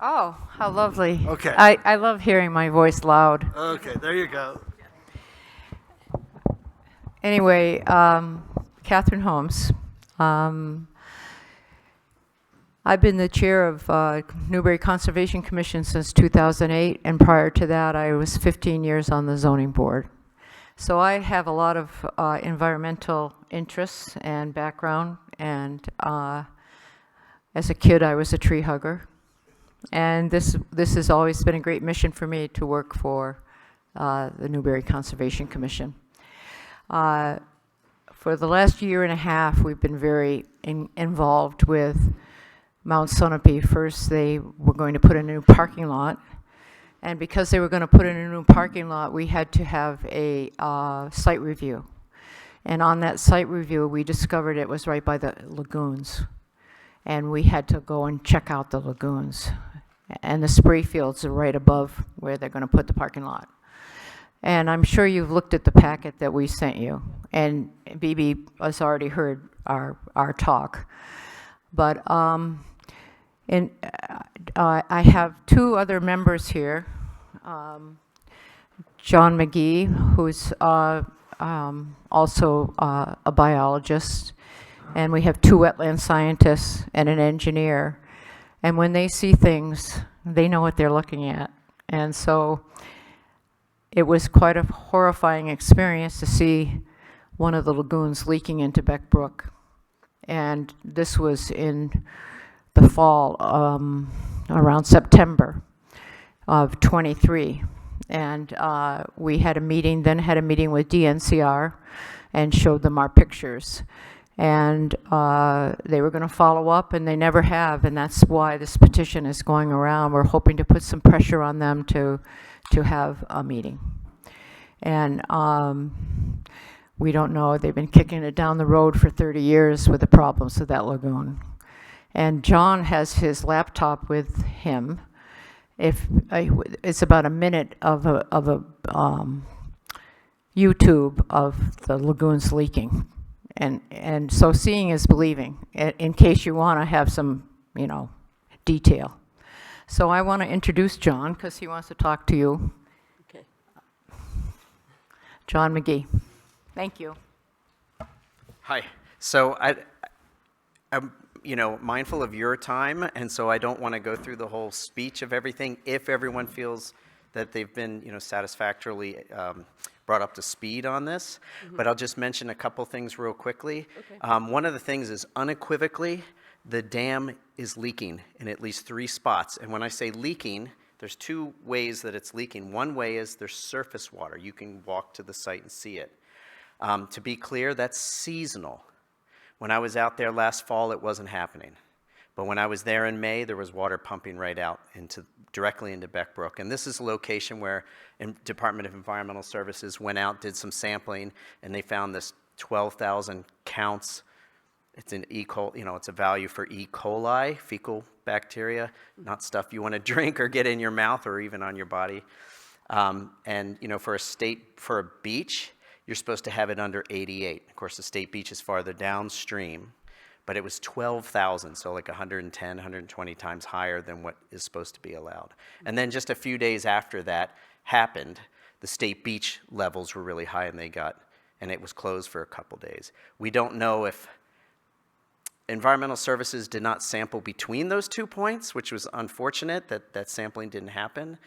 Oh, how lovely. Okay. I love hearing my voice loud. Okay, there you go. Anyway, Catherine Holmes. Um, I've been the chair of Newbury Conservation Commission since 2008, and prior to that, I was 15 years on the zoning board. So I have a lot of environmental interests and background, and as a kid, I was a tree hugger. And this has always been a great mission for me to work for the Newbury Conservation Commission. For the last year and a half, we've been very involved with Mount Sunapee. First, they were going to put in a new parking lot. And because they were going to put in a new parking lot, we had to have a site review. And on that site review, we discovered it was right by the lagoons. And we had to go and check out the lagoons. And the spray fields are right above where they're going to put the parking lot. And I'm sure you've looked at the packet that we sent you. And BB has already heard our talk. But I have two other members here. John McGee, who's also a biologist, and we have two wetland scientists and an engineer. And when they see things, they know what they're looking at. And so it was quite a horrifying experience to see one of the lagoons leaking into Beck Brook. And this was in the fall, around September of 23. And we had a meeting, then had a meeting with DNCR and showed them our pictures. And they were going to follow up, and they never have, and that's why this petition is going around. We're hoping to put some pressure on them to have a meeting. And we don't know. They've been kicking it down the road for 30 years with the problems of that lagoon. And John has his laptop with him. It's about a minute of a YouTube of the lagoons leaking. And so seeing is believing, in case you want to have some, detail. So I want to introduce John, because he wants to talk to you. Okay. John McGee. Thank you. Hi. So I'm mindful of your time, and so I don't want to go through the whole speech of everything if everyone feels that they've been, satisfactorily brought up to speed on this. Mm-hmm. But I'll just mention a couple things real quickly. Okay. One of the things is unequivocally, the dam is leaking in at least 3 spots. And when I say leaking, there's 2 ways that it's leaking. One way is there's surface water. You can walk to the site and see it. To be clear, that's seasonal. When I was out there last fall, it wasn't happening. But when I was there in May, there was water pumping right out directly into Beck Brook. And this is a location where Department of Environmental Services went out, did some sampling, and they found this 12,000 counts. It's an it's a value for E. coli, fecal bacteria, not stuff you want to drink or get in your mouth or even on your body. And for a beach, you're supposed to have it under 88. Of course, the state beach is farther downstream, but it was 12,000, so like 110, 120 times higher than what is supposed to be allowed. And then just a few days after that happened, the state beach levels were really high, and it was closed for a couple days. We don't know if Environmental Services did not sample between those 2 points, which was unfortunate that sampling didn't happen.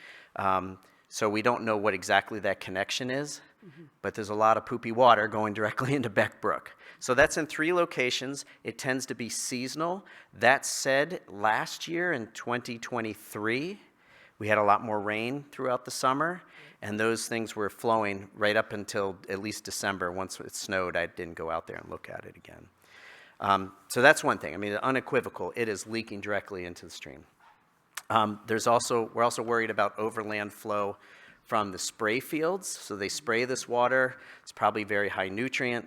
So we don't know what exactly that connection is. Mm-hmm. But there's a lot of poopy water going directly into Beck Brook. So that's in 3 locations. It tends to be seasonal. That said, last year in 2023, we had a lot more rain throughout the summer, and those things were flowing right up until at least December. Once it snowed, I didn't go out there and look at it again. So that's one thing. I mean, unequivocal, it is leaking directly into the stream. We're also worried about overland flow from the spray fields. So they spray this water. It's probably very high nutrient,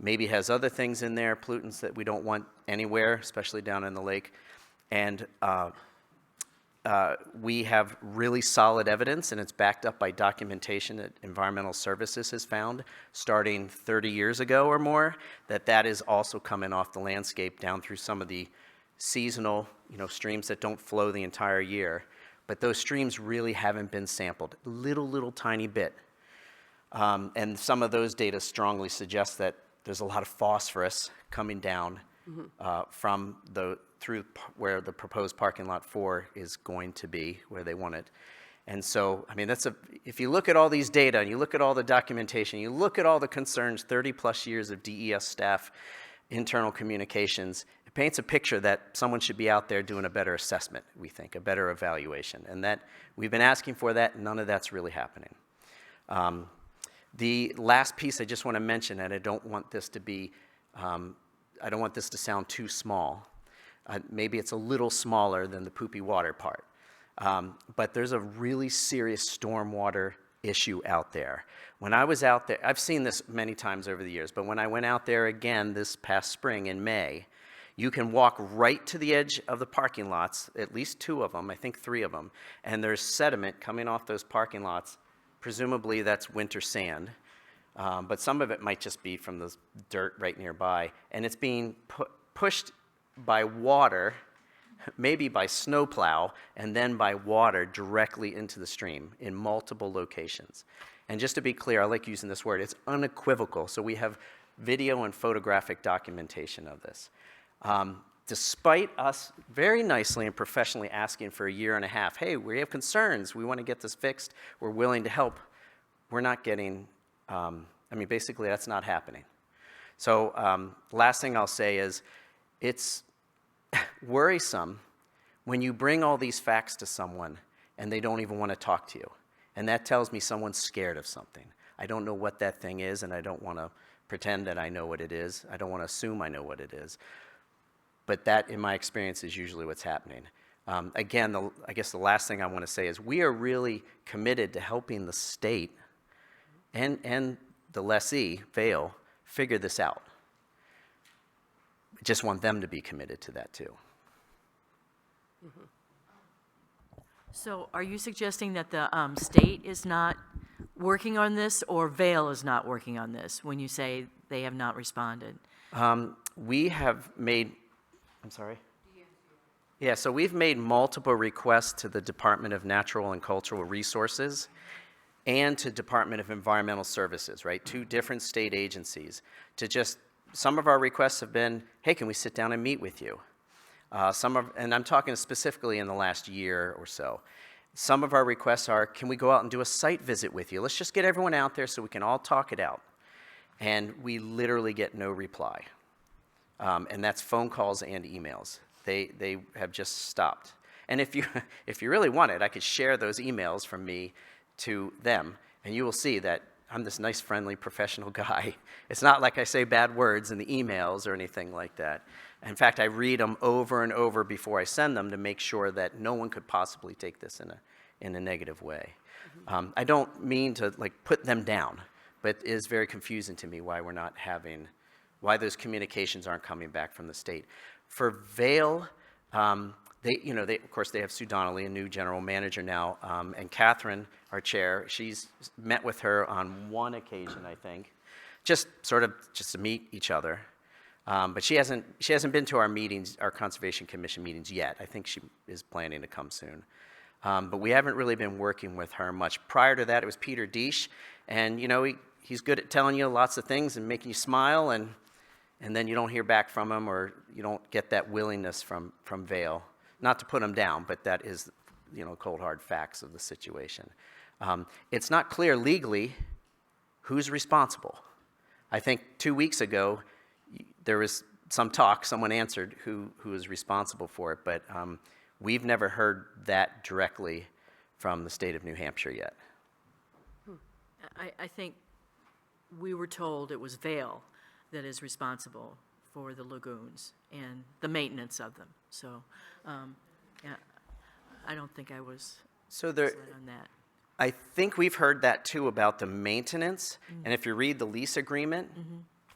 maybe has other things in there, pollutants that we don't want anywhere, especially down in the lake. And we have really solid evidence, and it's backed up by documentation that Environmental Services has found starting 30 years ago or more, that is also coming off the landscape down through some of the seasonal, streams that don't flow the entire year, but those streams really haven't been sampled, little tiny bit. And some of those data strongly suggest that there's a lot of phosphorus coming down from where the proposed parking lot 4 is going to be, where they want it. And so, I mean, if you look at all these data, and you look at all the documentation, you look at all the concerns, 30+ years of DES staff, internal communications, it paints a picture that someone should be out there doing a better assessment, we think, a better evaluation. And that we've been asking for that, and none of that's really happening. The last piece I just want to mention, and I don't want this to sound too small. Maybe it's a little smaller than the poopy water part. But there's a really serious stormwater issue out there. When I was out there, I've seen this many times over the years, but when I went out there again this past spring in May, you can walk right to the edge of the parking lots, at least 2 of them, I think 3 of them, and there's sediment coming off those parking lots. Presumably that's winter sand, but some of it might just be from the dirt right nearby, and it's being pushed by water, maybe by snowplow, and then by water directly into the stream in multiple locations. And just to be clear, I like using this word, it's unequivocal, so we have video and photographic documentation of this. Despite us very nicely and professionally asking for a year and a half, hey, we have concerns, we want to get this fixed, we're willing to help, we're not getting, basically that's not happening. So last thing I'll say is, it's worrisome when you bring all these facts to someone and they don't even want to talk to you. And that tells me someone's scared of something. I don't know what that thing is, and I don't want to pretend that I know what it is. I don't want to assume I know what it is. But that, in my experience, is usually what's happening. Again, I guess the last thing I want to say is we are really committed to helping the state and the lessee, Vail, figure this out. I just want them to be committed to that too. So are you suggesting that the state is not working on this, or Vail is not working on this when you say they have not responded? We have made, I'm sorry? Yeah, so we've made multiple requests to the Department of Natural and Cultural Resources and to Department of Environmental Services, right? 2 different state agencies to some of our requests have been, hey, can we sit down and meet with you? And I'm talking specifically in the last year or so. Some of our requests are, can we go out and do a site visit with you? Let's just get everyone out there so we can all talk it out. And we literally get no reply. And that's phone calls and emails. They have just stopped. And if you really want it, I could share those emails from me to them, and you will see that I'm this nice, friendly, professional guy. It's not like I say bad words in the emails or anything like that. In fact, I read them over and over before I send them to make sure that no one could possibly take this in a negative way. I don't mean to put them down, but it is very confusing to me why why those communications aren't coming back from the state. For Vail, of course, they have Sue Donnelly, a new general manager now, and Catherine, our chair. She's met with her on one occasion, I think, just to meet each other. But she hasn't been to our meetings, our Conservation Commission meetings yet. I think she is planning to come soon. But we haven't really been working with her much. Prior to that, it was Peter Deesh, and he's good at telling you lots of things and making you smile, and then you don't hear back from him, or you don't get that willingness from Vail. Not to put him down, but that is, cold hard facts of the situation. It's not clear legally who's responsible. I think 2 weeks ago, there was some talk, someone answered who is responsible for it, but we've never heard that directly from the state of New Hampshire yet. I think we were told it was Vail that is responsible for the lagoons and the maintenance of them. So, yeah, I don't think I was misled on that. I think we've heard that too about the maintenance, and if you read the lease agreement,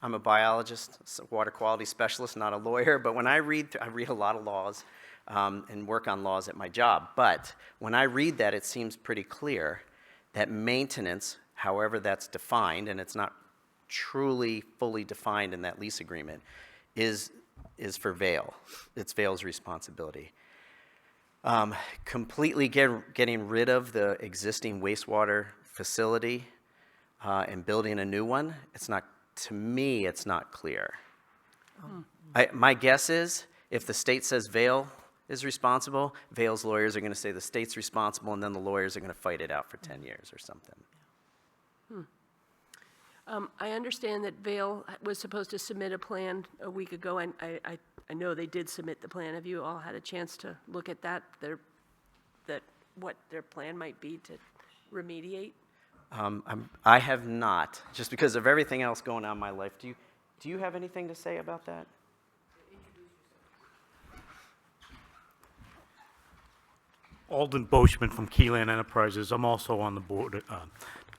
I'm a biologist, water quality specialist, not a lawyer, but when I read a lot of laws and work on laws at my job, but when I read that, it seems pretty clear that maintenance, however that's defined, and it's not truly fully defined in that lease agreement, is is for Vail. It's Vail's responsibility. Completely getting rid of the existing wastewater facility and building a new one, to me, it's not clear. My guess is, if the state says Vail is responsible, Vail's lawyers are going to say the state's responsible, and then the lawyers are going to fight it out for 10 years or something. I understand that Vail was supposed to submit a plan a week ago, and I know they did submit the plan. Have you all had a chance to look at that, what their plan might be to remediate? I have not, just because of everything else going on in my life. Do you have anything to say about that? Alden Boschman from Keyland Enterprises. I'm also on the board,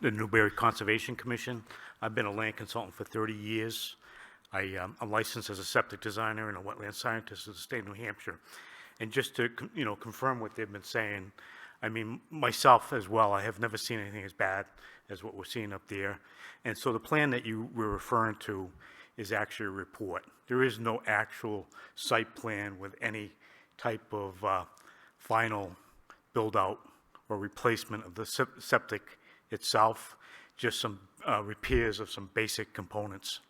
the Newbury Conservation Commission. I've been a land consultant for 30 years. I'm licensed as a septic designer and a wetland scientist in the state of New Hampshire. And just to, confirm what they've been saying, I mean, myself as well, I have never seen anything as bad as what we're seeing up there. And so the plan that you were referring to is actually a report. There is no actual site plan with any type of final build-out or replacement of the septic itself, just some repairs of some basic components.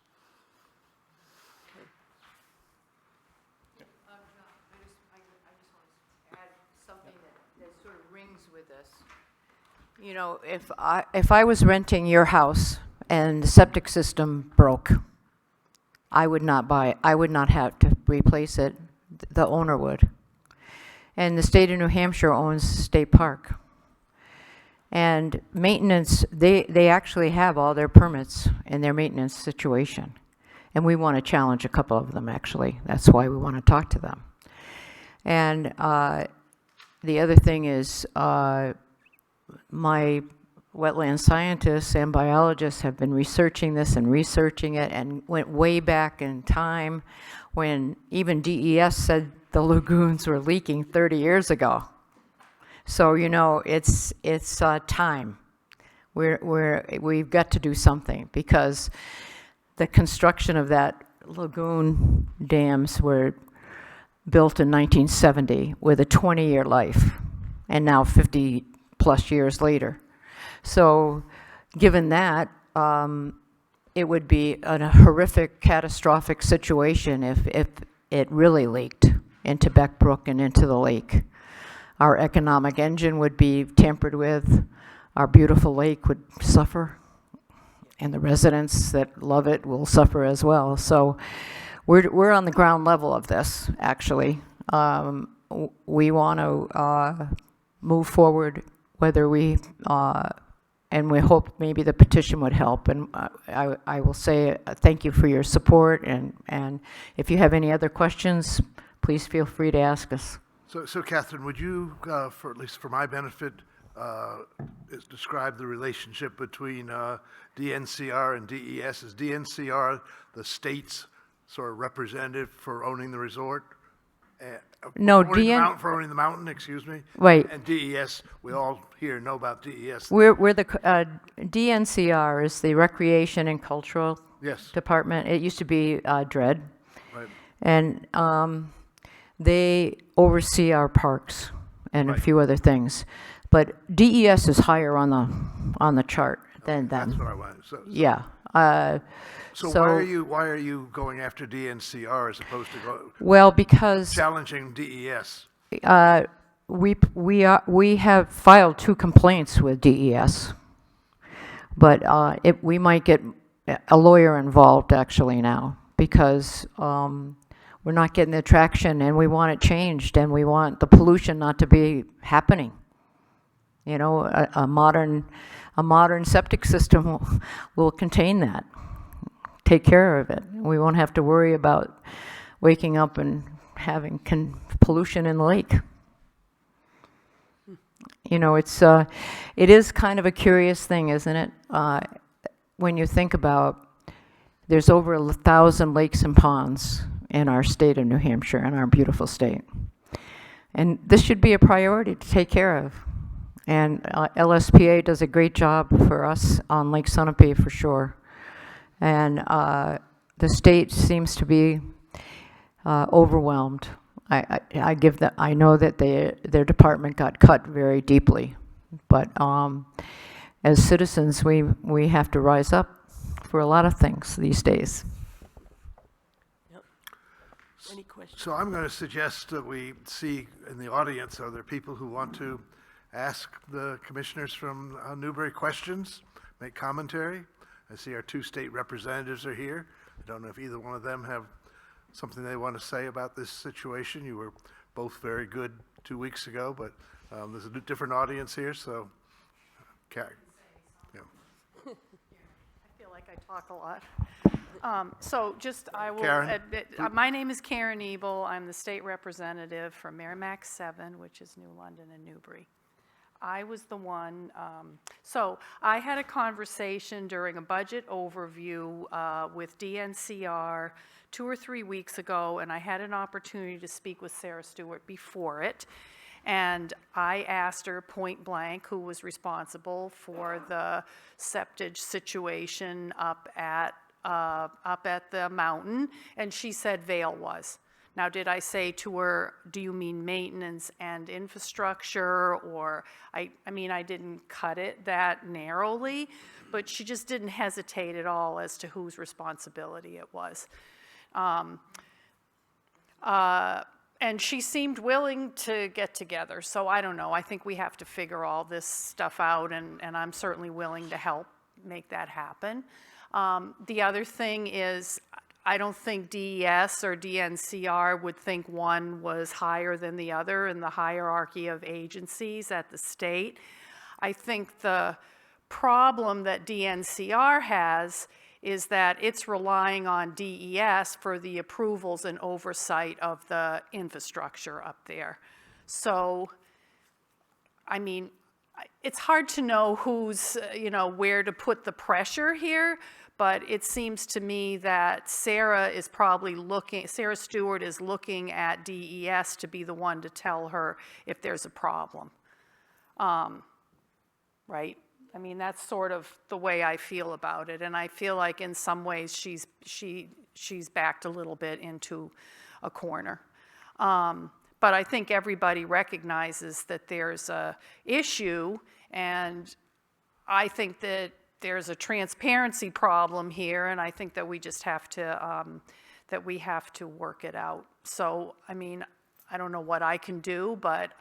Something that sort of rings with this. You know, if I was renting your house and the septic system broke, I would not have to replace it. The owner would. And the state of New Hampshire owns State Park. And maintenance, they actually have all their permits in their maintenance situation. And we want to challenge a couple of them, actually. That's why we want to talk to them. And the other thing is, my wetland scientists and biologists have been researching this and researching it, and went way back in time when even DES said the lagoons were leaking 30 years ago. So, it's time. We've got to do something, because the construction of that lagoon dams were built in 1970 with a 20-year life, and now 50 plus years later. So given that, it would be a horrific, catastrophic situation if it really leaked into Beck Brook and into the lake. Our economic engine would be tampered with, our beautiful lake would suffer, and the residents that love it will suffer as well. So we're on the ground level of this, actually. We want to move forward, whether and we hope maybe the petition would help. And I will say thank you for your support, and if you have any other questions, please feel free to ask us. So Catherine, would you, for at least for my benefit, describe the relationship between DNCR and DES? Is DNCR the state's sort of representative for owning the resort? No, for owning the mountain, excuse me. Right. And DES, we all here know about DES. We're the DNCR is the Recreation and Cultural Yes. Department. It used to be DRED, Right. and they oversee our parks and a Right. few other things. But DES is higher on the chart than them. That's what I wanted. Yeah. So so why are you going after DNCR as opposed to well, because challenging DES? we have filed 2 complaints with DES, but we might get a lawyer involved actually now, because we're not getting the traction, and we want it changed, and we want the pollution not to be happening. A modern septic system will contain that, take care of it. We won't have to worry about waking up and having pollution in the lake. It is kind of a curious thing, isn't it? When you think about, there's over 1,000 lakes and ponds in our state of New Hampshire, in our beautiful state. And this should be a priority to take care of. And LSPA does a great job for us on Lake Sunapee, for sure. And the state seems to be overwhelmed. I give them, I know that their department got cut very deeply, but as citizens, we have to rise up for a lot of things these days. Any questions? So I'm going to suggest that we see in the audience, are there people who want to ask the commissioners from Newbury questions, make commentary? I see our two state representatives are here. I don't know if either one of them have something they want to say about this situation. You were both very good 2 weeks ago, but there's a different audience here, so. Yeah. I feel like I talk a lot. So just, I will Karen? admit, my name is Karen Ebel. I'm the state representative from Merrimack 7, which is New London and Newbury. I was the one, so I had a conversation during a budget overview with DNCR 2 or 3 weeks ago, and I had an opportunity to speak with Sarah Stewart before it. And I asked her point blank who was responsible for the septage situation up at the mountain, and she said Vail was. Now, did I say to her, do you mean maintenance and infrastructure, or, I mean, I didn't cut it that narrowly, but she just didn't hesitate at all as to whose responsibility it was. And she seemed willing to get together, so I don't know. I think we have to figure all this stuff out, and I'm certainly willing to help make that happen. The other thing is, I don't think DES or DNCR would think one was higher than the other in the hierarchy of agencies at the state. I think the problem that DNCR has is that it's relying on DES for the approvals and oversight of the infrastructure up there. So, I mean, it's hard to know who's, where to put the pressure here, but it seems to me that Sarah Stewart is looking at DES to be the one to tell her if there's a problem. Right? I mean, that's sort of the way I feel about it, and I feel like in some ways she's backed a little bit into a corner. But I think everybody recognizes that there's a issue, and I think that there's a transparency problem here, and I think that we just have to work it out. So, I mean, I don't know what I can do, but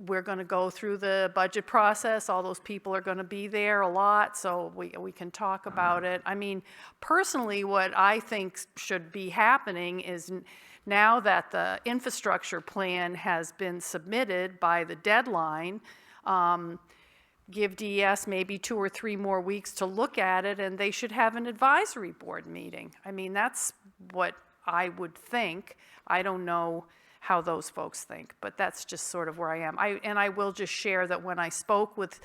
we're going to go through the budget process. All those people are going to be there a lot, so we can talk about it. I mean, personally, what I think should be happening is now that the infrastructure plan has been submitted by the deadline, give DES maybe 2 or 3 more weeks to look at it, and they should have an advisory board meeting. I mean, that's what I would think. I don't know how those folks think, but that's just sort of where I am. And I will just share that when I spoke with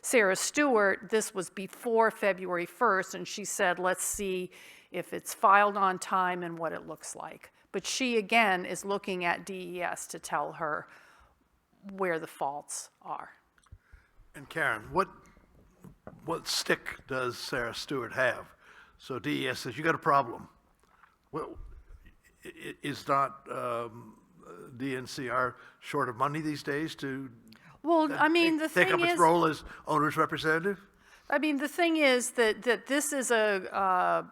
Sarah Stewart, this was before February 1st, and she said, let's see if it's filed on time and what it looks like. But she, again, is looking at DES to tell her where the faults are. And Karen, what stick does Sarah Stewart have? So DES says, you got a problem. Well, is not DNCR short of money these days to Well, I mean, the take thing up its is, role as owner's representative? I mean, the thing is that this is a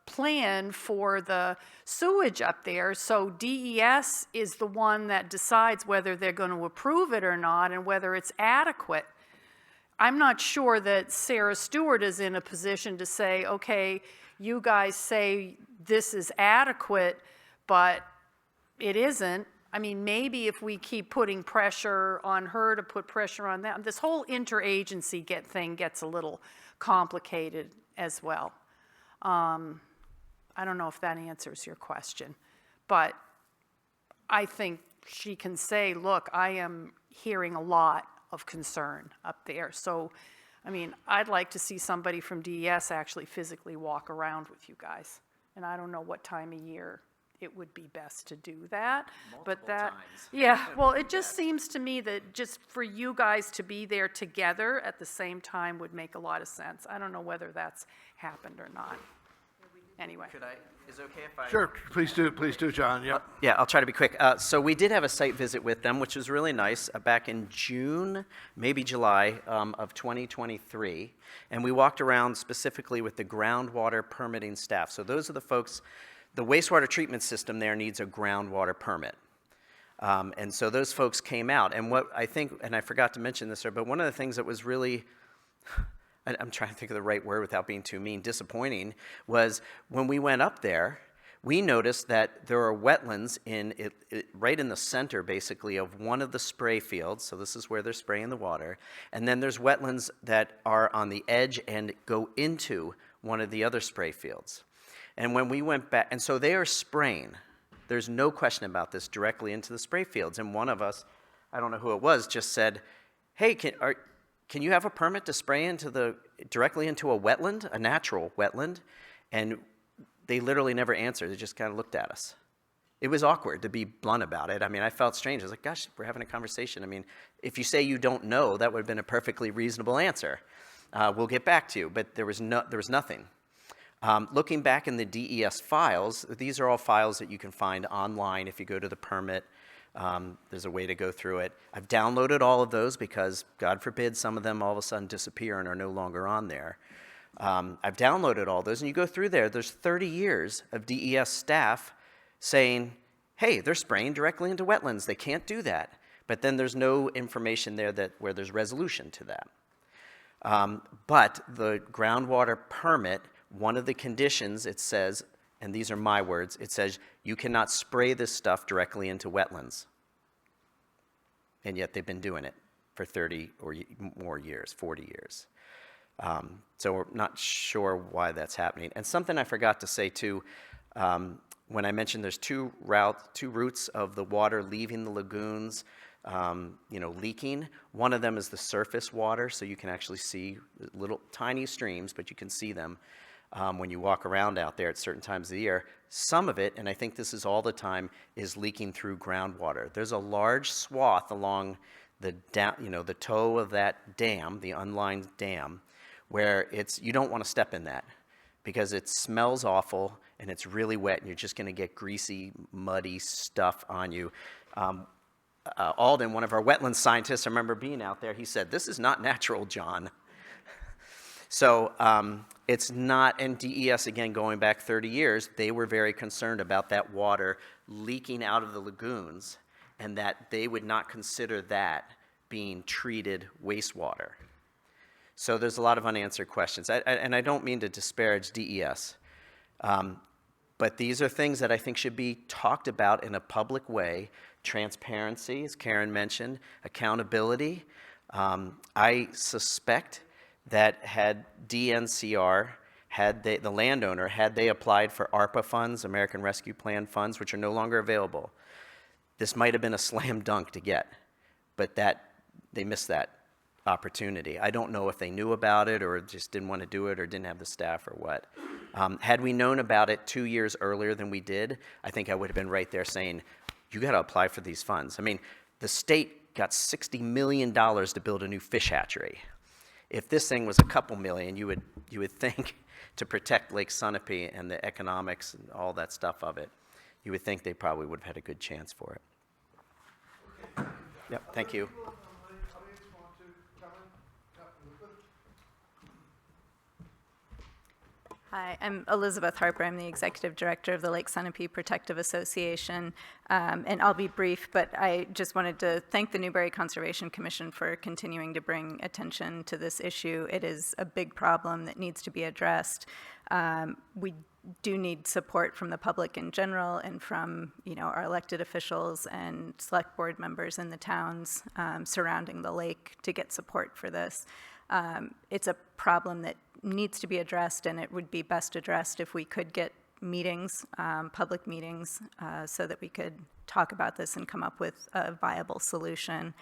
plan for the sewage up there, so DES is the one that decides whether they're going to approve it or not and whether it's adequate. I'm not sure that Sarah Stewart is in a position to say, okay, you guys say this is adequate, but it isn't. I mean, maybe if we keep putting pressure on her to put pressure on them, this whole interagency thing gets a little complicated as well. I don't know if that answers your question, but I think she can say, look, I am hearing a lot of concern up there. So, I mean, I'd like to see somebody from DES actually physically walk around with you guys. And I don't know what time of year it would be best to do that. But that, times. yeah, well, it just seems to me that just for you guys to be there together at the same time would make a lot of sense. I don't know whether that's happened or not. anyway. Is it okay if I? Sure, please do, John, yep. Yeah, I'll try to be quick. So we did have a site visit with them, which was really nice, back in June, maybe July of 2023. And we walked around specifically with the groundwater permitting staff. So those are the folks, the wastewater treatment system there needs a groundwater permit. And so those folks came out. And what I think, and I forgot to mention this, but one of the things that was really, I'm trying to think of the right word without being too mean, disappointing, was when we went up there, we noticed that there are wetlands right in the center, basically, of one of the spray fields. So this is where they're spraying the water. And then there's wetlands that are on the edge and go into one of the other spray fields. And when we went back, and so they are spraying, there's no question about this, directly into the spray fields. And one of us, I don't know who it was, just said, hey, can you have a permit to spray directly into a wetland, a natural wetland? And they literally never answered. They just kind of looked at us. It was awkward, to be blunt about it. I mean, I felt strange. I was like, gosh, we're having a conversation. I mean, if you say you don't know, that would have been a perfectly reasonable answer. We'll get back to you, but there was nothing. Looking back in the DES files, these are all files that you can find online if you go to the permit. There's a way to go through it. I've downloaded all of those because, God forbid, some of them all of a sudden disappear and are no longer on there. I've downloaded all those, and you go through there, there's 30 years of DES staff saying, hey, they're spraying directly into wetlands. They can't do that. But then there's no information there where there's resolution to that. But the groundwater permit, one of the conditions, it says, and these are my words, it says you cannot spray this stuff directly into wetlands. And yet they've been doing it for 30 or more years, 40 years. So we're not sure why that's happening. And something I forgot to say too, when I mentioned there's two routes of the water leaving the lagoons, leaking. One of them is the surface water, so you can actually see little tiny streams, but you can see them when you walk around out there at certain times of the year. Some of it, and I think this is all the time, is leaking through groundwater. There's a large swath along the toe of that dam, the unlined dam, where you don't want to step in that because it smells awful and it's really wet and you're just going to get greasy, muddy stuff on you. Alden, one of our wetland scientists, I remember being out there, he said, this is not natural, John. So it's not, and DES, again, going back 30 years, they were very concerned about that water leaking out of the lagoons and that they would not consider that being treated wastewater. So there's a lot of unanswered questions. And I don't mean to disparage DES, but these are things that I think should be talked about in a public way. Transparency, as Karen mentioned, accountability. I suspect that had DNCR, the landowner, had they applied for ARPA funds, American Rescue Plan funds, which are no longer available, this might have been a slam dunk to get, but they missed that opportunity. I don't know if they knew about it or just didn't want to do it or didn't have the staff or what. Had we known about it 2 years earlier than we did, I think I would have been right there saying, you got to apply for these funds. I mean, the state got $60 million to build a new fish hatchery. If this thing was a couple million, you would think to protect Lake Sunapee and the economics and all that stuff of it, you would think they probably would have had a good chance for it. Yep, thank you. Hi, I'm Elizabeth Harper. I'm the Executive Director of the Lake Sunapee Protective Association. And I'll be brief, but I just wanted to thank the Newbury Conservation Commission for continuing to bring attention to this issue. It is a big problem that needs to be addressed. We do need support from the public in general and from our elected officials and select board members in the towns surrounding the lake to get support for this. It's a problem that needs to be addressed, and it would be best addressed if we could get meetings, public meetings, so that we could talk about this and come up with a viable solution.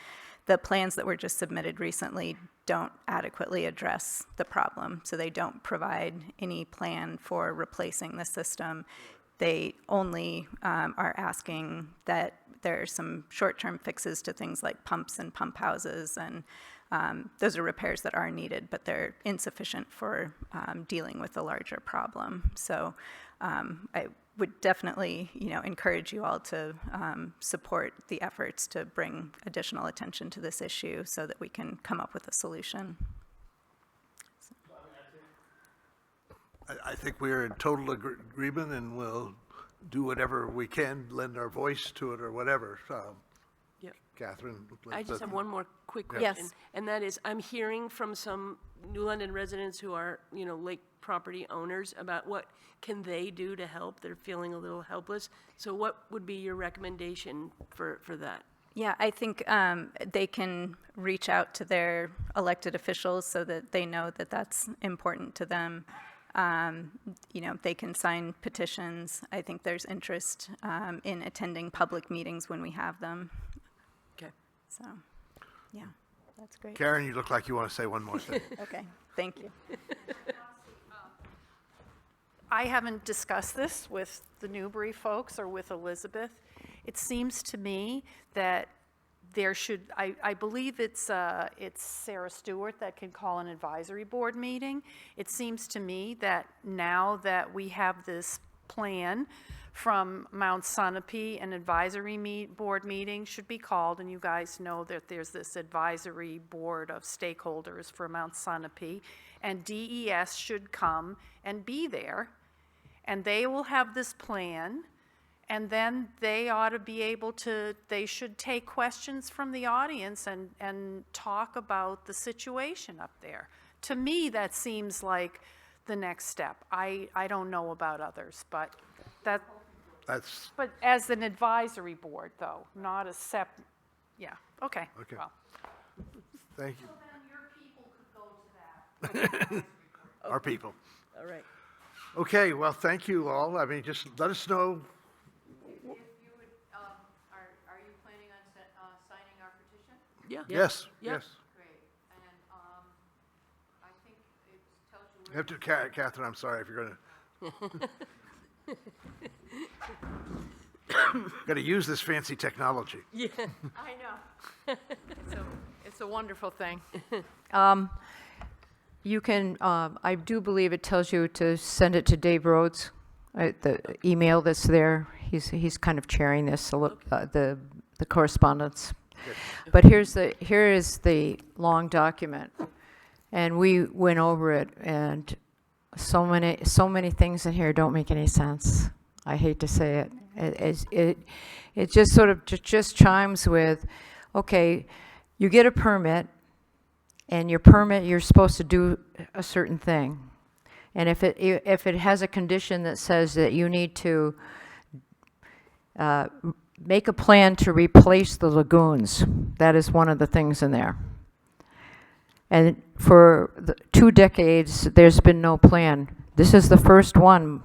The plans that were just submitted recently don't adequately address the problem, so they don't provide any plan for replacing the system. They only are asking that there are some short-term fixes to things like pumps and pump houses, and those are repairs that are needed, but they're insufficient for dealing with the larger problem. So I would definitely, encourage you all to support the efforts to bring additional attention to this issue so that we can come up with a solution. I think we're in total agreement, and we'll do whatever we can, lend our voice to it or whatever. Yep. Catherine? I just have one more quick Yes. question. And that is, I'm hearing from some New London residents who are, lake property owners about what can they do to help. They're feeling a little helpless. So what would be your recommendation for that? Yeah, I think they can reach out to their elected officials so that they know that that's important to them. They can sign petitions. I think there's interest in attending public meetings when we have them. Okay. So, yeah, that's great. Karen, you look like you want to say one more thing. Okay, thank you. I haven't discussed this with the Newbury folks or with Elizabeth. It seems to me that there should, I believe it's Sarah Stewart that can call an advisory board meeting. It seems to me that now that we have this plan from Mount Sunapee, an advisory board meeting should be called, and you guys know that there's this advisory board of stakeholders for Mount Sunapee, and DES should come and be there, and they will have this plan. And then they ought to be able to, they should take questions from the audience and talk about the situation up there. To me, that seems like the next step. I don't know about others, but That's, but as an advisory board, though, not a yeah, okay. Okay. Well, thank you. then your people could go to that. Our people. All right. Okay, well, thank you all. I mean, just let us know. Are you planning on signing our petition? Yeah. Yes, Yeah. yes. Great, and I think it tells you. You have to, Catherine, I'm sorry if you're going to. Got to use this fancy technology. I know. It's a wonderful thing. You can, I do believe it tells you to send it to Dave Rhodes, the email that's there. He's kind of chairing this, the correspondence. But here is the long document, and we went over it, and so many things in here don't make any sense. I hate to say it. It just sort of just chimes with, okay, you get a permit, and your permit, you're supposed to do a certain thing. And if it has a condition that says that you need to make a plan to replace the lagoons, that is one of the things in there. And for 2 decades, there's been no plan. This is the first one.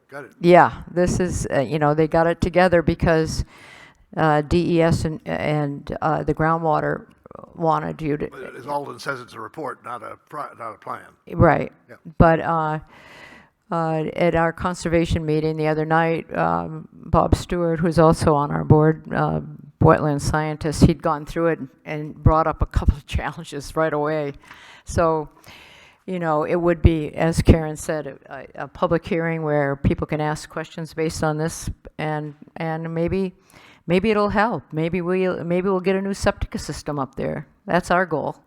Got it. Yeah, this is, they got it together because DES and the groundwater wanted you to, But as Alden says, it's a report, not a plan. right. Yep. But at our conservation meeting the other night, Bob Stewart, who's also on our board, wetland scientist, he'd gone through it and brought up a couple of challenges right away. So, it would be, as Karen said, a public hearing where people can ask questions based on this, and maybe it'll help. Maybe we'll get a new septic system up there. That's our goal.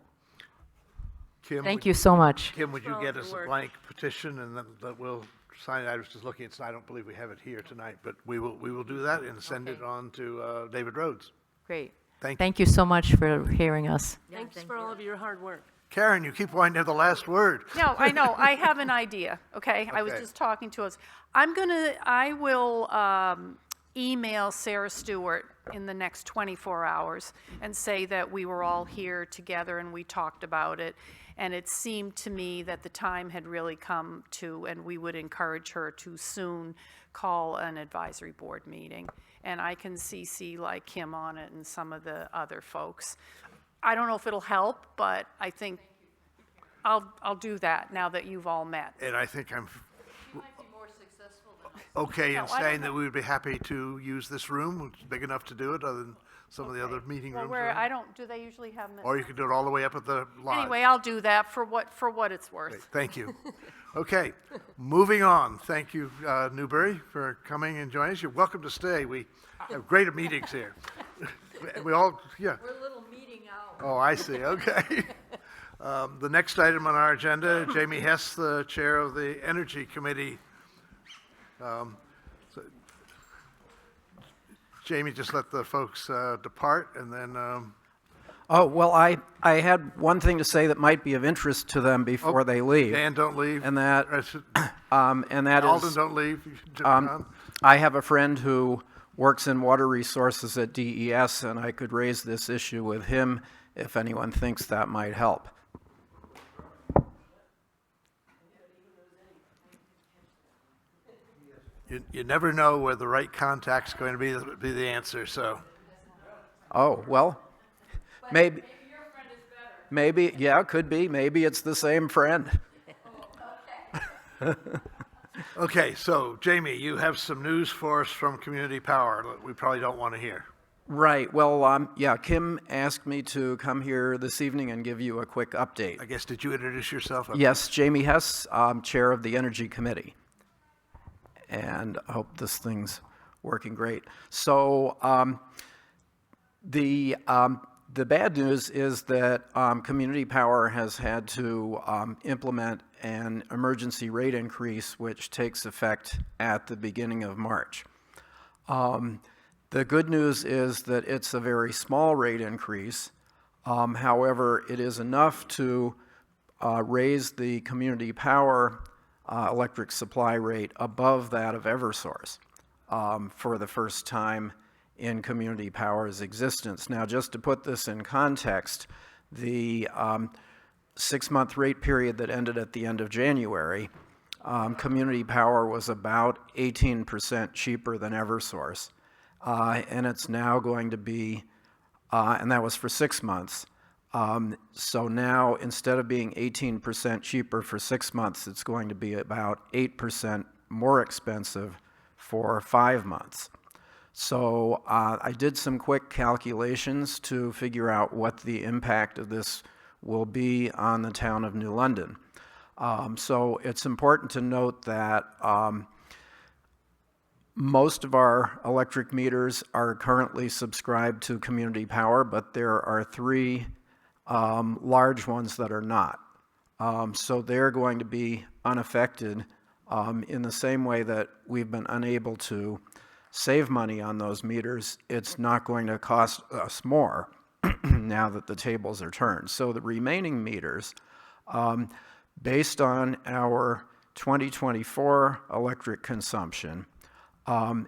Kim, Thank you so much. Kim, would you all get the us a work. blank petition, and then that we'll sign it? I was just looking, I don't believe we have it here tonight, but we will do that and send it on to David Rhodes. Great. Thank you. Thank you so much for hearing us. Thanks for all of your hard work. Karen, you keep wanting to have the last word. No, I know, I have an idea, okay? I was Okay. just talking to us. I will email Sarah Stewart in the next 24 hours and say that we were all here together and we talked about it. And it seemed to me that the time had really come to, and we would encourage her to soon call an advisory board meeting. And I can CC like Kim on it and some of the other folks. I don't know if it'll help, but I think I'll do that now that you've all met. And I think I'm, She might be more successful than okay in No, I don't saying that know. we would be happy to use this room, which is big enough to do it, other than some of the other meeting Well, rooms? where, around? I don't, do they usually have them? Or you could do it all the way up at the lodge. Anyway, I'll do that for what it's Great, worth. thank you. Okay, moving on. Thank you, Newbury, for coming and joining us. You're welcome to stay. We have great meetings here. We all, yeah. We're a little meeting out. Oh, I see, okay. The next item on our agenda, Jamie Hess, the Chair of the Energy Committee. So, Jamie, just let the folks depart, and then, Oh, well, I had one thing to say that might be of interest to them before they leave. Dan, don't leave. And that, Alden, is, don't leave. You should jump on. I have a friend who works in water resources at DES, and I could raise this issue with him if anyone thinks that might help. You never know where the right contact's going to be the answer, so. Oh, well, maybe. Maybe, yeah, could be. Maybe it's the same friend. Okay, so Jamie, you have some news for us from Community Power that we probably don't want to hear. Right. Well, yeah, Kim asked me to come here this evening and give you a quick update. I guess, did you introduce yourself? Yes, Jamie Hess, Chair of the Energy Committee. And I hope this thing's working great. So the bad news is that Community Power has had to implement an emergency rate increase, which takes effect at the beginning of March. The good news is that it's a very small rate increase. However, it is enough to raise the Community Power electric supply rate above that of Eversource for the first time in Community Power's existence. Now, just to put this in context, the 6-month rate period that ended at the end of January, Community Power was about 18% cheaper than Eversource. And it's now going to be, and that was for 6 months. So now, instead of being 18% cheaper for 6 months, it's going to be about 8% more expensive for 5 months. So I did some quick calculations to figure out what the impact of this will be on the town of New London. So it's important to note that most of our electric meters are currently subscribed to Community Power, but there are 3 large ones that are not. So they're going to be unaffected in the same way that we've been unable to save money on those meters. It's not going to cost us more now that the tables are turned. So the remaining meters, based on our 2024 electric consumption,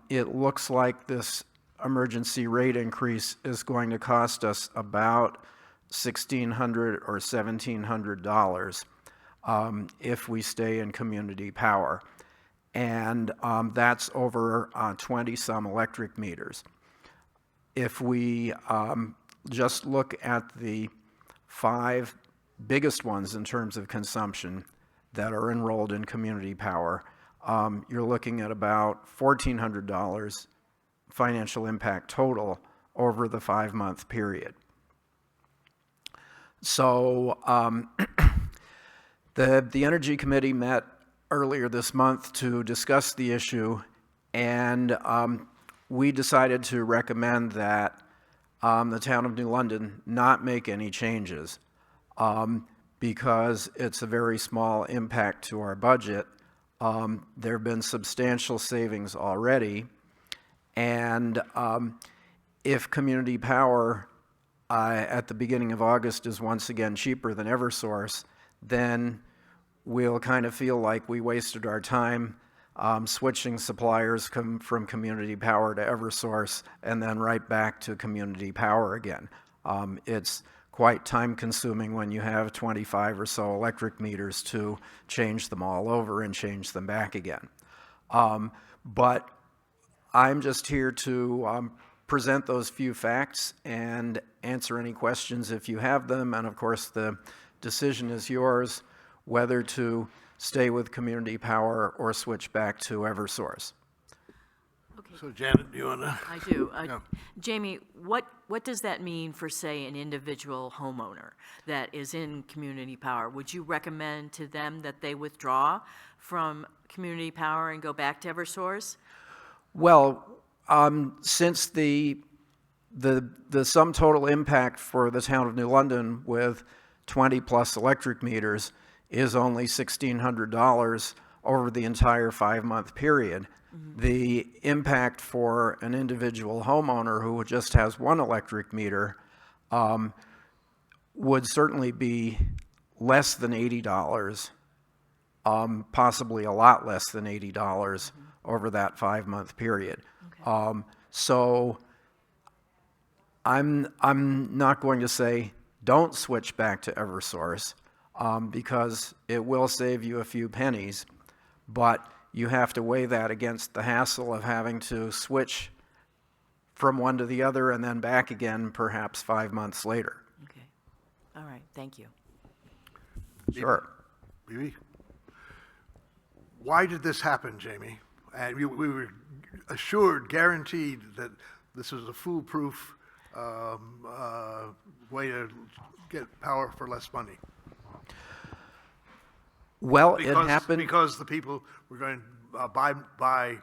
it looks like this emergency rate increase is going to cost us about $1,600 or $1,700 if we stay in Community Power. And that's over 20-some electric meters. If we just look at the 5 biggest ones in terms of consumption that are enrolled in Community Power, you're looking at about $1,400 financial impact total over the 5-month period. So the Energy Committee met earlier this month to discuss the issue, and we decided to recommend that the town of New London not make any changes because it's a very small impact to our budget. There have been substantial savings already, and if Community Power at the beginning of August is once again cheaper than Eversource, then we'll kind of feel like we wasted our time switching suppliers from Community Power to Eversource and then right back to Community Power again. It's quite time consuming when you have 25 or so electric meters to change them all over and change them back again. But I'm just here to present those few facts and answer any questions if you have them, and of course the decision is yours whether to stay with Community Power or switch back to Eversource. So Janet, do you want to? I do. Yeah. Jamie, what does that mean for, say, an individual homeowner that is in community power? Would you recommend to them that they withdraw from community power and go back to Eversource? Well, since the sum total impact for the town of New London with 20-plus electric meters is only $1,600 over the entire 5-month period, the impact for an individual homeowner who just has one electric meter would certainly be less than $80, possibly a lot less than $80 over that 5-month period. So I'm not going to say don't switch back to Eversource because it will save you a few pennies, but you have to weigh that against the hassle of having to switch from one to the other and then back again perhaps 5 months later. Okay. All right, thank you. Sure. Bibi? Why did this happen, Jamie? And we were assured, guaranteed that this was a foolproof way to get power for less money. Well, it happened because the people were going to buy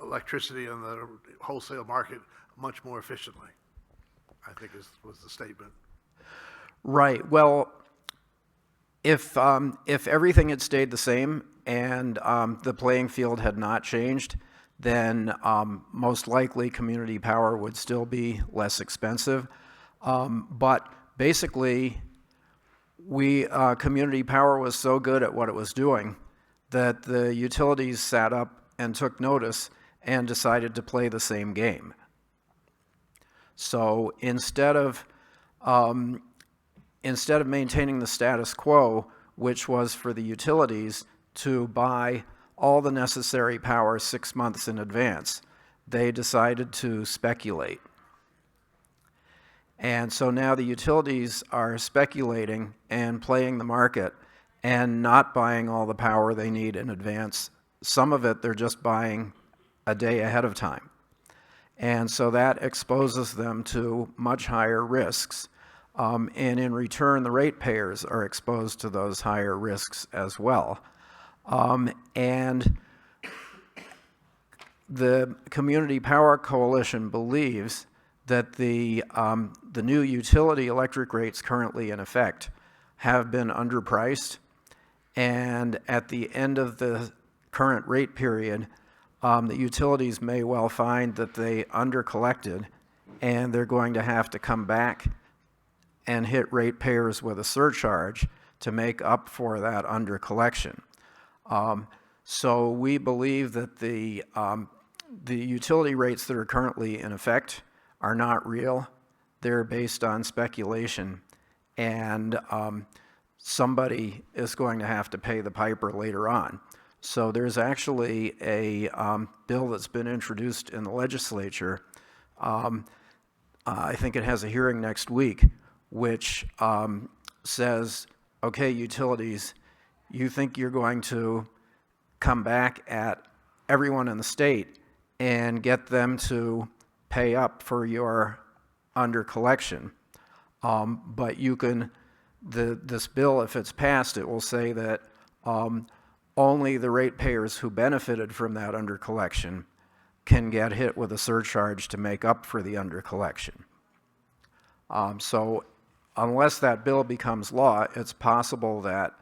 electricity on the wholesale market much more efficiently, I think was the statement. right. Well, if everything had stayed the same and the playing field had not changed, then most likely community power would still be less expensive. But basically, community power was so good at what it was doing that the utilities sat up and took notice and decided to play the same game. So instead of maintaining the status quo, which was for the utilities to buy all the necessary power 6 months in advance, they decided to speculate. And so now the utilities are speculating and playing the market and not buying all the power they need in advance. Some of it they're just buying a day ahead of time. And so that exposes them to much higher risks. And in return, the ratepayers are exposed to those higher risks as well. And the Community Power Coalition believes that the new utility electric rates currently in effect have been underpriced, and at the end of the current rate period, the utilities may well find that they undercollected, and they're going to have to come back and hit ratepayers with a surcharge to make up for that undercollection. So we believe that the utility rates that are currently in effect are not real. They're based on speculation, and somebody is going to have to pay the piper later on. So there's actually a bill that's been introduced in the legislature. I think it has a hearing next week, which says, okay, utilities, you think you're going to come back at everyone in the state and get them to pay up for your undercollection. But you can, this bill, if it's passed, it will say that only the ratepayers who benefited from that undercollection can get hit with a surcharge to make up for the undercollection. So unless that bill becomes law, it's possible that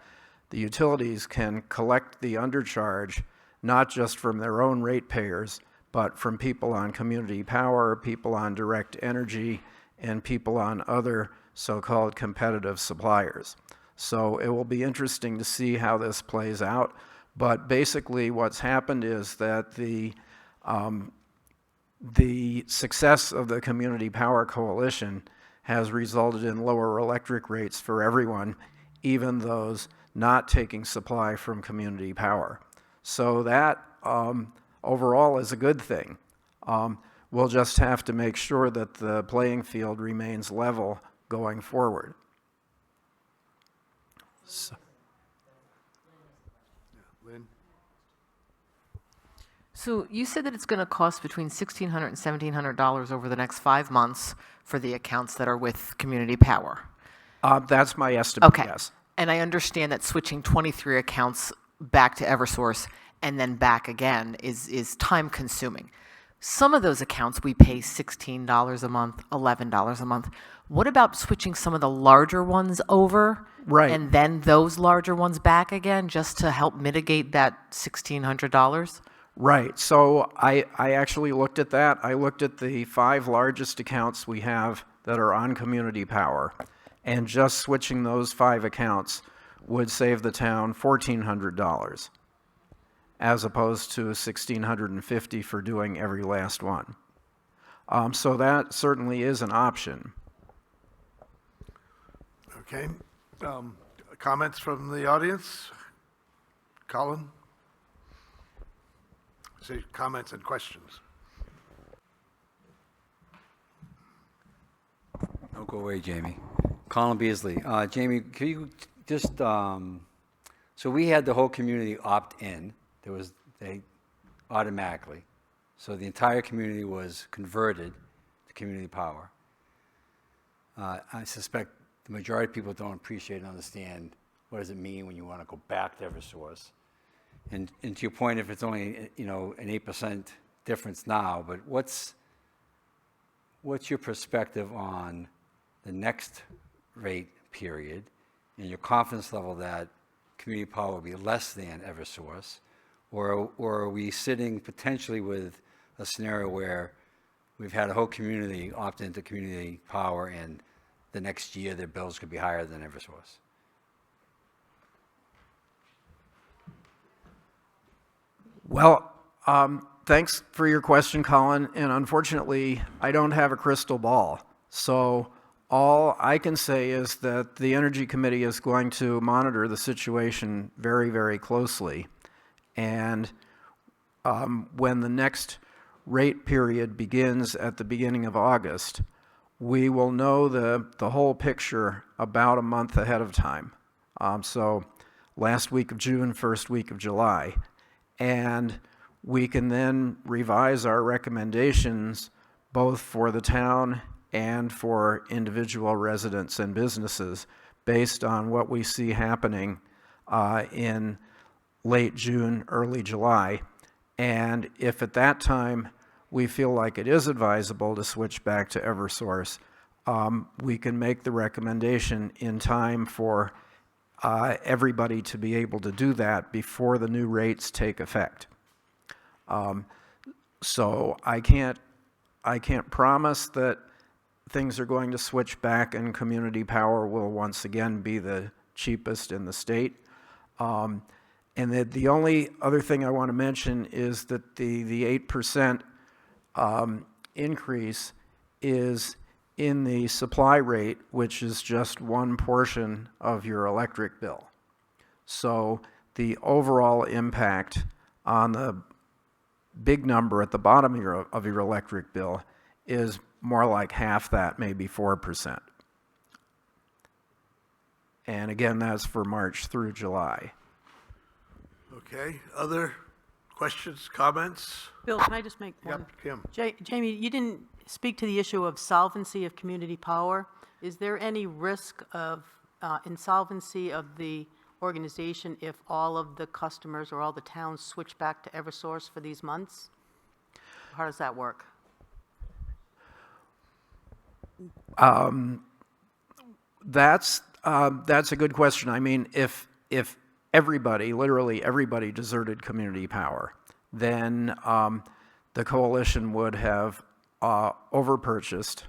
the utilities can collect the undercharge not just from their own ratepayers, but from people on community power, people on direct energy, and people on other so-called competitive suppliers. So it will be interesting to see how this plays out. But basically what's happened is that the success of the Community Power Coalition has resulted in lower electric rates for everyone, even those not taking supply from community power. So that overall is a good thing. We'll just have to make sure that the playing field remains level going forward. Lynn? So you said that it's going to cost between $1,600 and $1,700 over the next 5 months for the accounts that are with Community Power. That's my estimate, Okay. yes. And I understand that switching 23 accounts back to Eversource and then back again is time consuming. Some of those accounts we pay $16 a month, $11 a month. What about switching some of the larger ones over? Right. And then those larger ones back again just to help mitigate that $1,600? Right. So I actually looked at that. I looked at the 5 largest accounts we have that are on Community Power, and just switching those 5 accounts would save the town $1,400, as opposed to $1,650 for doing every last one. So that certainly is an option. Okay. Comments from the audience? Colin? Say comments and questions. Don't go away, Jamie. Colin Beasley. Jamie, could you just, so we had the whole community opt in. They automatically. So the entire community was converted to Community Power. I suspect the majority of people don't appreciate and understand what does it mean when you want to go back to Eversource. And to your point, if it's only, an 8% difference now, but what's your perspective on the next rate period and your confidence level that Community Power will be less than Eversource? Or are we sitting potentially with a scenario where we've had a whole community opt into Community Power and the next year their bills could be higher than Eversource? Well, thanks for your question, Colin. And unfortunately, I don't have a crystal ball. So all I can say is that the Energy Committee is going to monitor the situation very, very closely. And when the next rate period begins at the beginning of August, we will know the whole picture about a month ahead of time. So last week of June, first week of July. And we can then revise our recommendations both for the town and for individual residents and businesses based on what we see happening in late June, early July. And if at that time we feel like it is advisable to switch back to Eversource, we can make the recommendation in time for everybody to be able to do that before the new rates take effect. So I can't promise that things are going to switch back and Community Power will once again be the cheapest in the state. And the only other thing I want to mention is that the 8% increase is in the supply rate, which is just one portion of your electric bill. So the overall impact on the big number at the bottom of your electric bill is more like half that, maybe 4%. And again, that's for March through July. Okay. Other questions, comments? Bill, can I just make one? Yep, Kim. Jamie, you didn't speak to the issue of solvency of Community Power. Is there any risk of insolvency of the organization if all of the customers or all the towns switch back to Eversource for these months? How does that work? That's a good question. I mean, if everybody, literally everybody, deserted Community Power, then the coalition would have overpurchased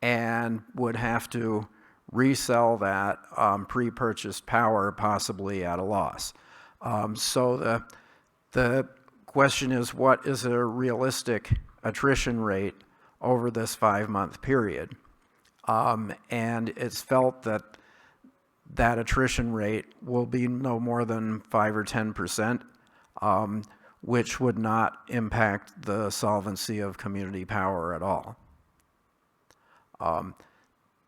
and would have to resell that pre-purchased power possibly at a loss. So the question is, what is a realistic attrition rate over this 5-month period? And it's felt that that attrition rate will be no more than 5 or 10%, which would not impact the solvency of Community Power at all.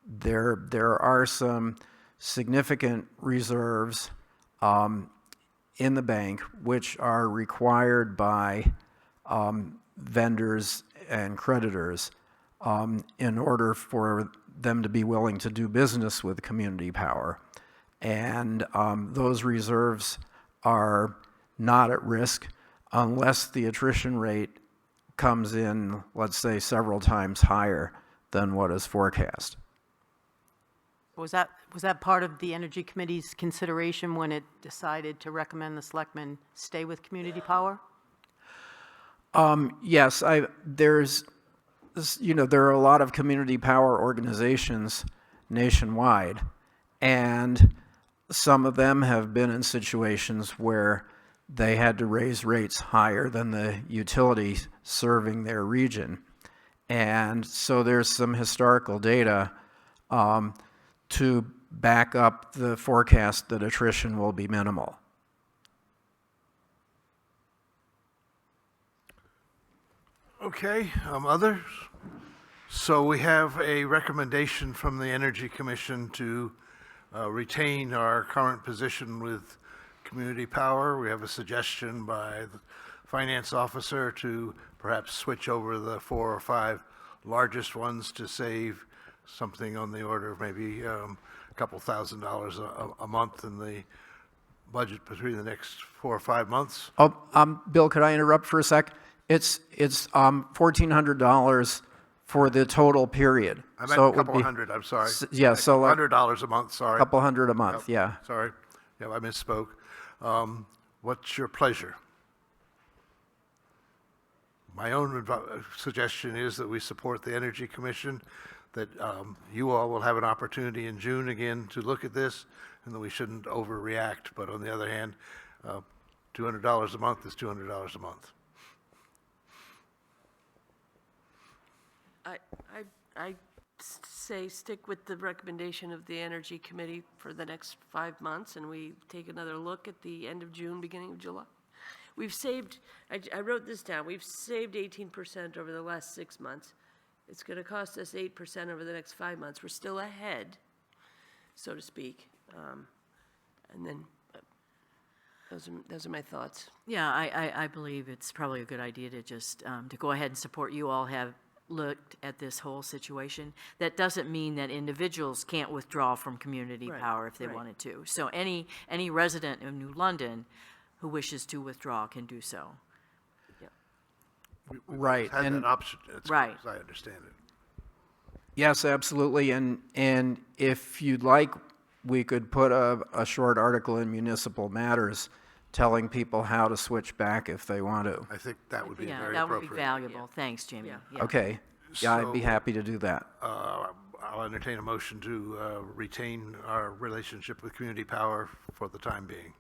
There are some significant reserves in the bank which are required by vendors and creditors in order for them to be willing to do business with Community Power. And those reserves are not at risk unless the attrition rate comes in, let's say, several times higher than what is forecast. Was that part of the Energy Committee's consideration when it decided to recommend the selectmen stay with Community Power? Yes, there are a lot of Community Power organizations nationwide, and some of them have been in situations where they had to raise rates higher than the utility serving their region. And so there's some historical data to back up the forecast that attrition will be minimal. Okay, others? So we have a recommendation from the Energy Commission to retain our current position with Community Power. We have a suggestion by the finance officer to perhaps switch over the 4 or 5 largest ones to save something on the order of maybe a couple $1,000s a month in the budget between the next 4 or 5 months. Oh, Bill, could I interrupt for a sec? It's $1,400 for the total period. I meant a couple hundred, I'm sorry. Yeah, so like $100 a month, sorry. couple hundred a month, yeah. Sorry, yeah, I misspoke. What's your pleasure? My own suggestion is that we support the Energy Commission, that you all will have an opportunity in June again to look at this, and that we shouldn't overreact. But on the other hand, $200 a month is $200 a month. I say stick with the recommendation of the Energy Committee for the next 5 months, and we take another look at the end of June, beginning of July. We've saved, I wrote this down, we've saved 18% over the last 6 months. It's going to cost us 8% over the next 5 months. We're still ahead, so to speak. And then those are my thoughts. Yeah, I believe it's probably a good idea to just, to go ahead and support. You all have looked at this whole situation. That doesn't mean that individuals can't withdraw from Community Right, Power if they right. wanted to. So any resident of New London who wishes to withdraw can do so. Right. Had And that option, as Right. I understand it. yes, absolutely. And if you'd like, we could put a short article in Municipal Matters telling people how to switch back if they want to. I think that would be Yeah, very that would be appropriate. valuable. Thanks, Jamie. Yeah. Yeah. Okay. Yeah, I'd be So- happy to do that. I'll entertain a motion to retain our relationship with Community Power for the time being.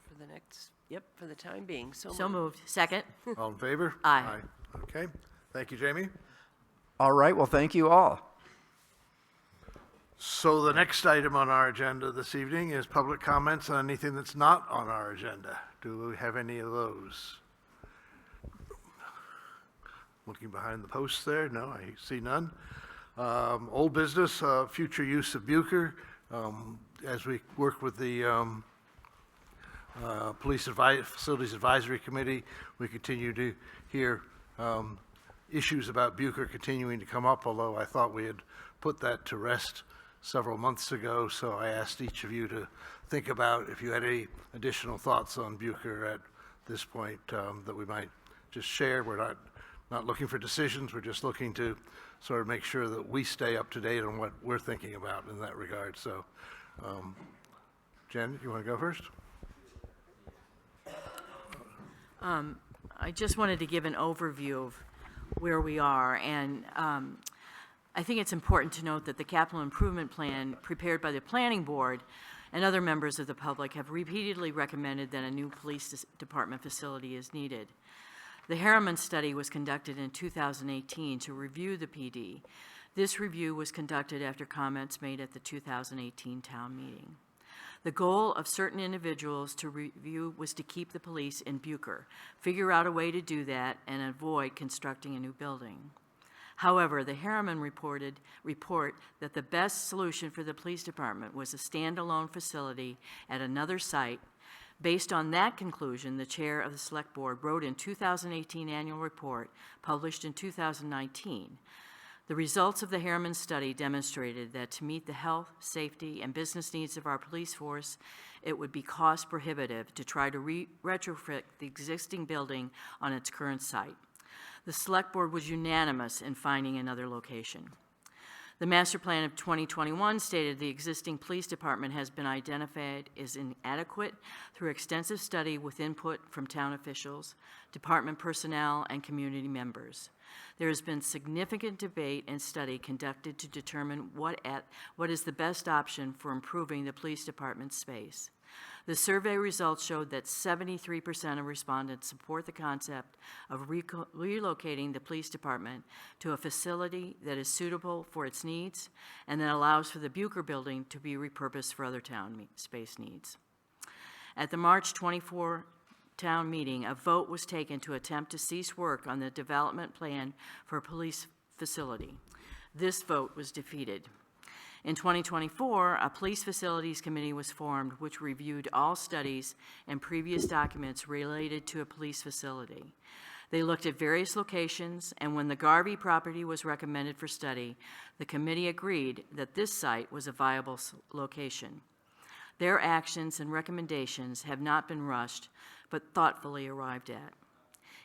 For the next, for the time being. So moved. Second? All in favor? Aye. Okay, thank you, Jamie. All right, well, thank you all. So the next item on our agenda this evening is public comments on anything that's not on our agenda. Do we have any of those? Looking behind the posts there, no, I see none. Old business, future use of Buker. As we work with the Facilities Advisory Committee, we continue to hear issues about Buker continuing to come up, although I thought we had put that to rest several months ago. So I asked each of you to think about if you had any additional thoughts on Buker at this point that we might just share. We're not looking for decisions. We're just looking to sort of make sure that we stay up to date on what we're thinking about in that regard. So, Jen, you want to go first? I just wanted to give an overview of where we are, and I think it's important to note that the capital improvement plan prepared by the planning board and other members of the public have repeatedly recommended that a new police department facility is needed. The Harriman study was conducted in 2018 to review the PD. This review was conducted after comments made at the 2018 town meeting. The goal of certain individuals to review was to keep the police in Buker, figure out a way to do that, and avoid constructing a new building. However, the Harriman report that the best solution for the police department was a standalone facility at another site Based on that conclusion, the chair of the Select Board wrote in 2018 annual report, published in 2019, the results of the Harriman study demonstrated that to meet the health, safety, and business needs of our police force, it would be cost prohibitive to try to retrofit the existing building on its current site. The Select Board was unanimous in finding another location. The master plan of 2021 stated the existing police department has been identified as inadequate through extensive study with input from town officials, department personnel, and community members. There has been significant debate and study conducted to determine what is the best option for improving the police department's space. The survey results showed that 73% of respondents support the concept of relocating the police department to a facility that is suitable for its needs and that allows for the Buker building to be repurposed for other town space needs. At the March 24 town meeting, a vote was taken to attempt to cease work on the development plan for a police facility. This vote was defeated. In 2024, a police facilities committee was formed which reviewed all studies and previous documents related to a police facility. They looked at various locations, and when the Garvey property was recommended for study, the committee agreed that this site was a viable location. Their actions and recommendations have not been rushed, but thoughtfully arrived at.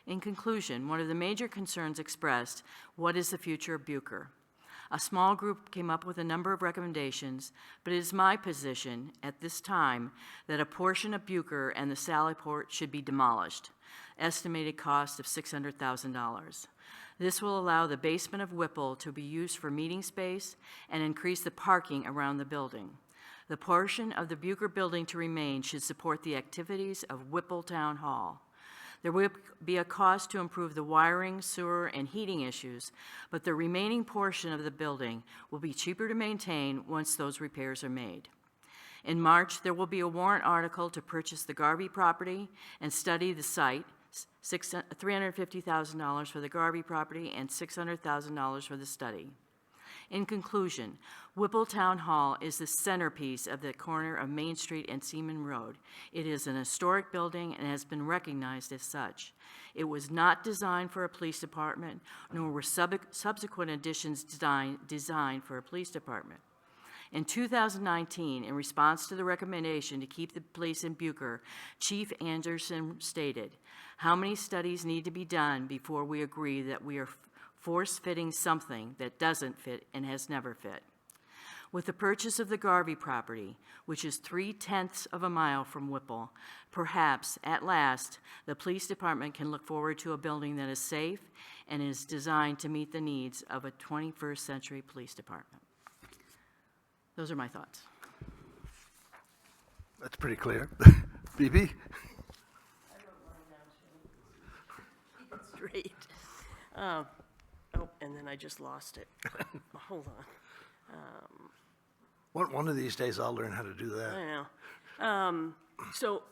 In conclusion, one of the major concerns expressed, what is the future of Buker? A small group came up with a number of recommendations, but it is my position at this time that a portion of Buker and the Sallyport should be demolished, estimated cost of $600,000. This will allow the basement of Whipple to be used for meeting space and increase the parking around the building. The portion of the Buker building to remain should support the activities of Whipple Town Hall. There will be a cost to improve the wiring, sewer, and heating issues, but the remaining portion of the building will be cheaper to maintain once those repairs are made. In March, there will be a warrant article to purchase the Garvey property and study the site, $350,000 for the Garvey property and $600,000 for the study. In conclusion, Whipple Town Hall is the centerpiece of the corner of Main Street and Seaman Road. It is an historic building and has been recognized as such. It was not designed for a police department, nor were subsequent additions designed for a police department. In 2019, in response to the recommendation to keep the police in Buker, Chief Anderson stated, "How many studies need to be done before we agree that we are force-fitting something that doesn't fit and has never fit?" With the purchase of the Garvey property, which is 3/10 of a mile from Whipple, perhaps, at last, the police department can look forward to a building that is safe and is designed to meet the needs of a 21st century police department. Those are my thoughts. That's pretty clear. BB? Straight. And then I just lost it. Hold on. One of these days I'll learn how to do that. I know. So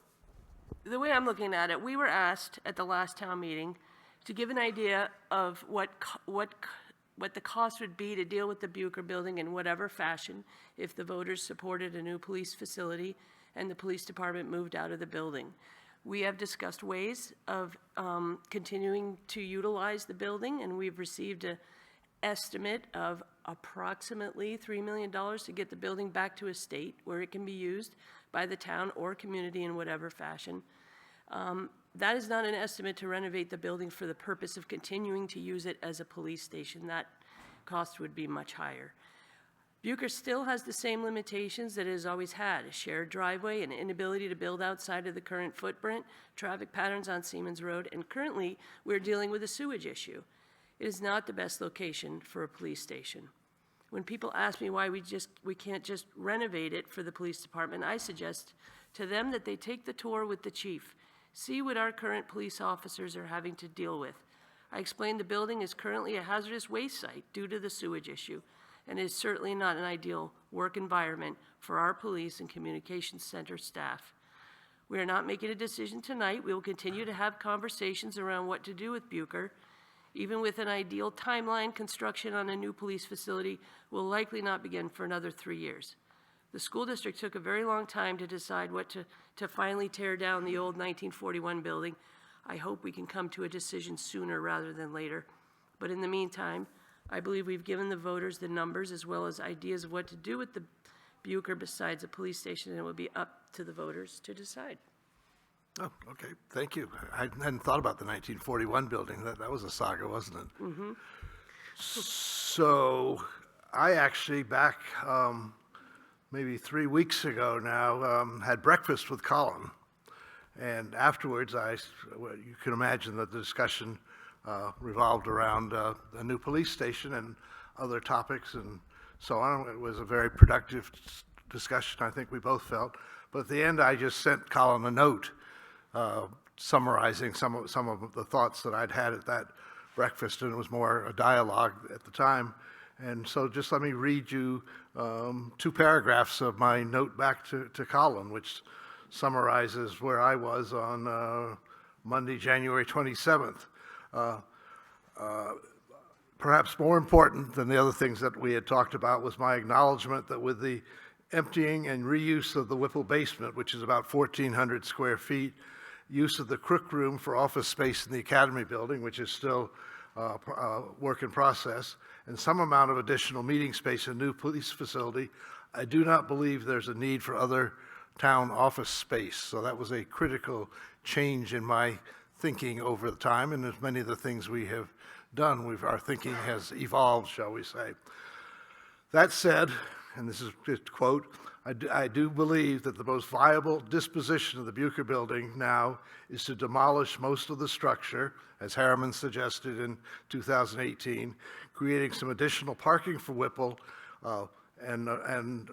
the way I'm looking at it, we were asked at the last town meeting to give an idea of what the cost would be to deal with the Buker building in whatever fashion if the voters supported a new police facility and the police department moved out of the building. We have discussed ways of continuing to utilize the building, and we've received an estimate of approximately $3 million to get the building back to a state where it can be used by the town or community in whatever fashion. That is not an estimate to renovate the building for the purpose of continuing to use it as a police station. That cost would be much higher. Buker still has the same limitations that it has always had: a shared driveway, an inability to build outside of the current footprint, traffic patterns on Seamans Road, and currently we're dealing with a sewage issue. It is not the best location for a police station. When people ask me why we can't just renovate it for the police department, I suggest to them that they take the tour with the chief. See what our current police officers are having to deal with. I explained the building is currently a hazardous waste site due to the sewage issue, and is certainly not an ideal work environment for our police and communications center staff. We are not making a decision tonight. We will continue to have conversations around what to do with Buker. Even with an ideal timeline, construction on a new police facility will likely not begin for another 3 years. The school district took a very long time to decide what to finally tear down the old 1941 building. I hope we can come to a decision sooner rather than later. But in the meantime, I believe we've given the voters the numbers as well as ideas of what to do with the Buker besides a police station, and it will be up to the voters to decide. Oh, okay, thank you. I hadn't thought about the 1941 building. That was a saga, wasn't it? Mm-hmm. So I actually, back maybe 3 weeks ago now, had breakfast with Colin. And afterwards, well, you can imagine that the discussion revolved around a new police station and other topics and so on. It was a very productive discussion, I think we both felt. But at the end, I just sent Colin a note summarizing some of the thoughts that I'd had at that breakfast, and it was more a dialogue at the time. And so just let me read you 2 paragraphs of my note back to Colin, which summarizes where I was on Monday, January 27th. Perhaps more important than the other things that we had talked about was my acknowledgement that with the emptying and reuse of the Whipple basement, which is about 1,400 square feet, use of the Crook Room for office space in the Academy building, which is still work in process, and some amount of additional meeting space in new police facility, I do not believe there's a need for other town office space. So that was a critical change in my thinking over the time, and as many of the things we have done, our thinking has evolved, shall we say. That said, and this is just a quote, I do believe that the most viable disposition of the Buker building now is to demolish most of the structure, as Harriman suggested in 2018, creating some additional parking for Whipple and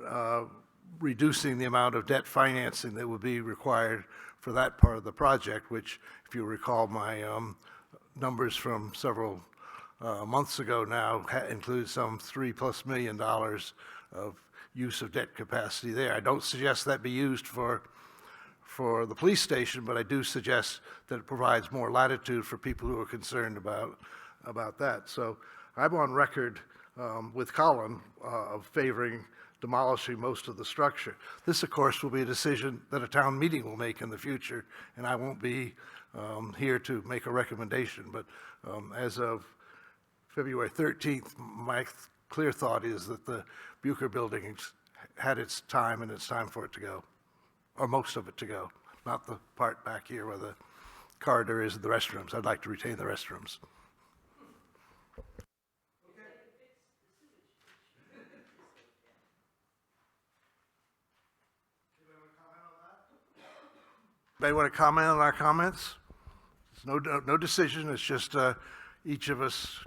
reducing the amount of debt financing that would be required for that part of the project, which, if you recall my numbers from several months ago now, includes some $3+ million of use of debt capacity there. I don't suggest that be used for the police station, but I do suggest that it provides more latitude for people who are concerned about that. So I'm on record with Colin of favoring demolishing most of the structure. This, of course, will be a decision that a town meeting will make in the future, and I won't be here to make a recommendation. But as of February 13th, my clear thought is that the Buker building had its time, and it's time for it to go, or most of it to go, not the part back here where the corridor is and the restrooms. I'd like to retain the restrooms. Anybody want to comment on our comments? There's no decision. It's just each of us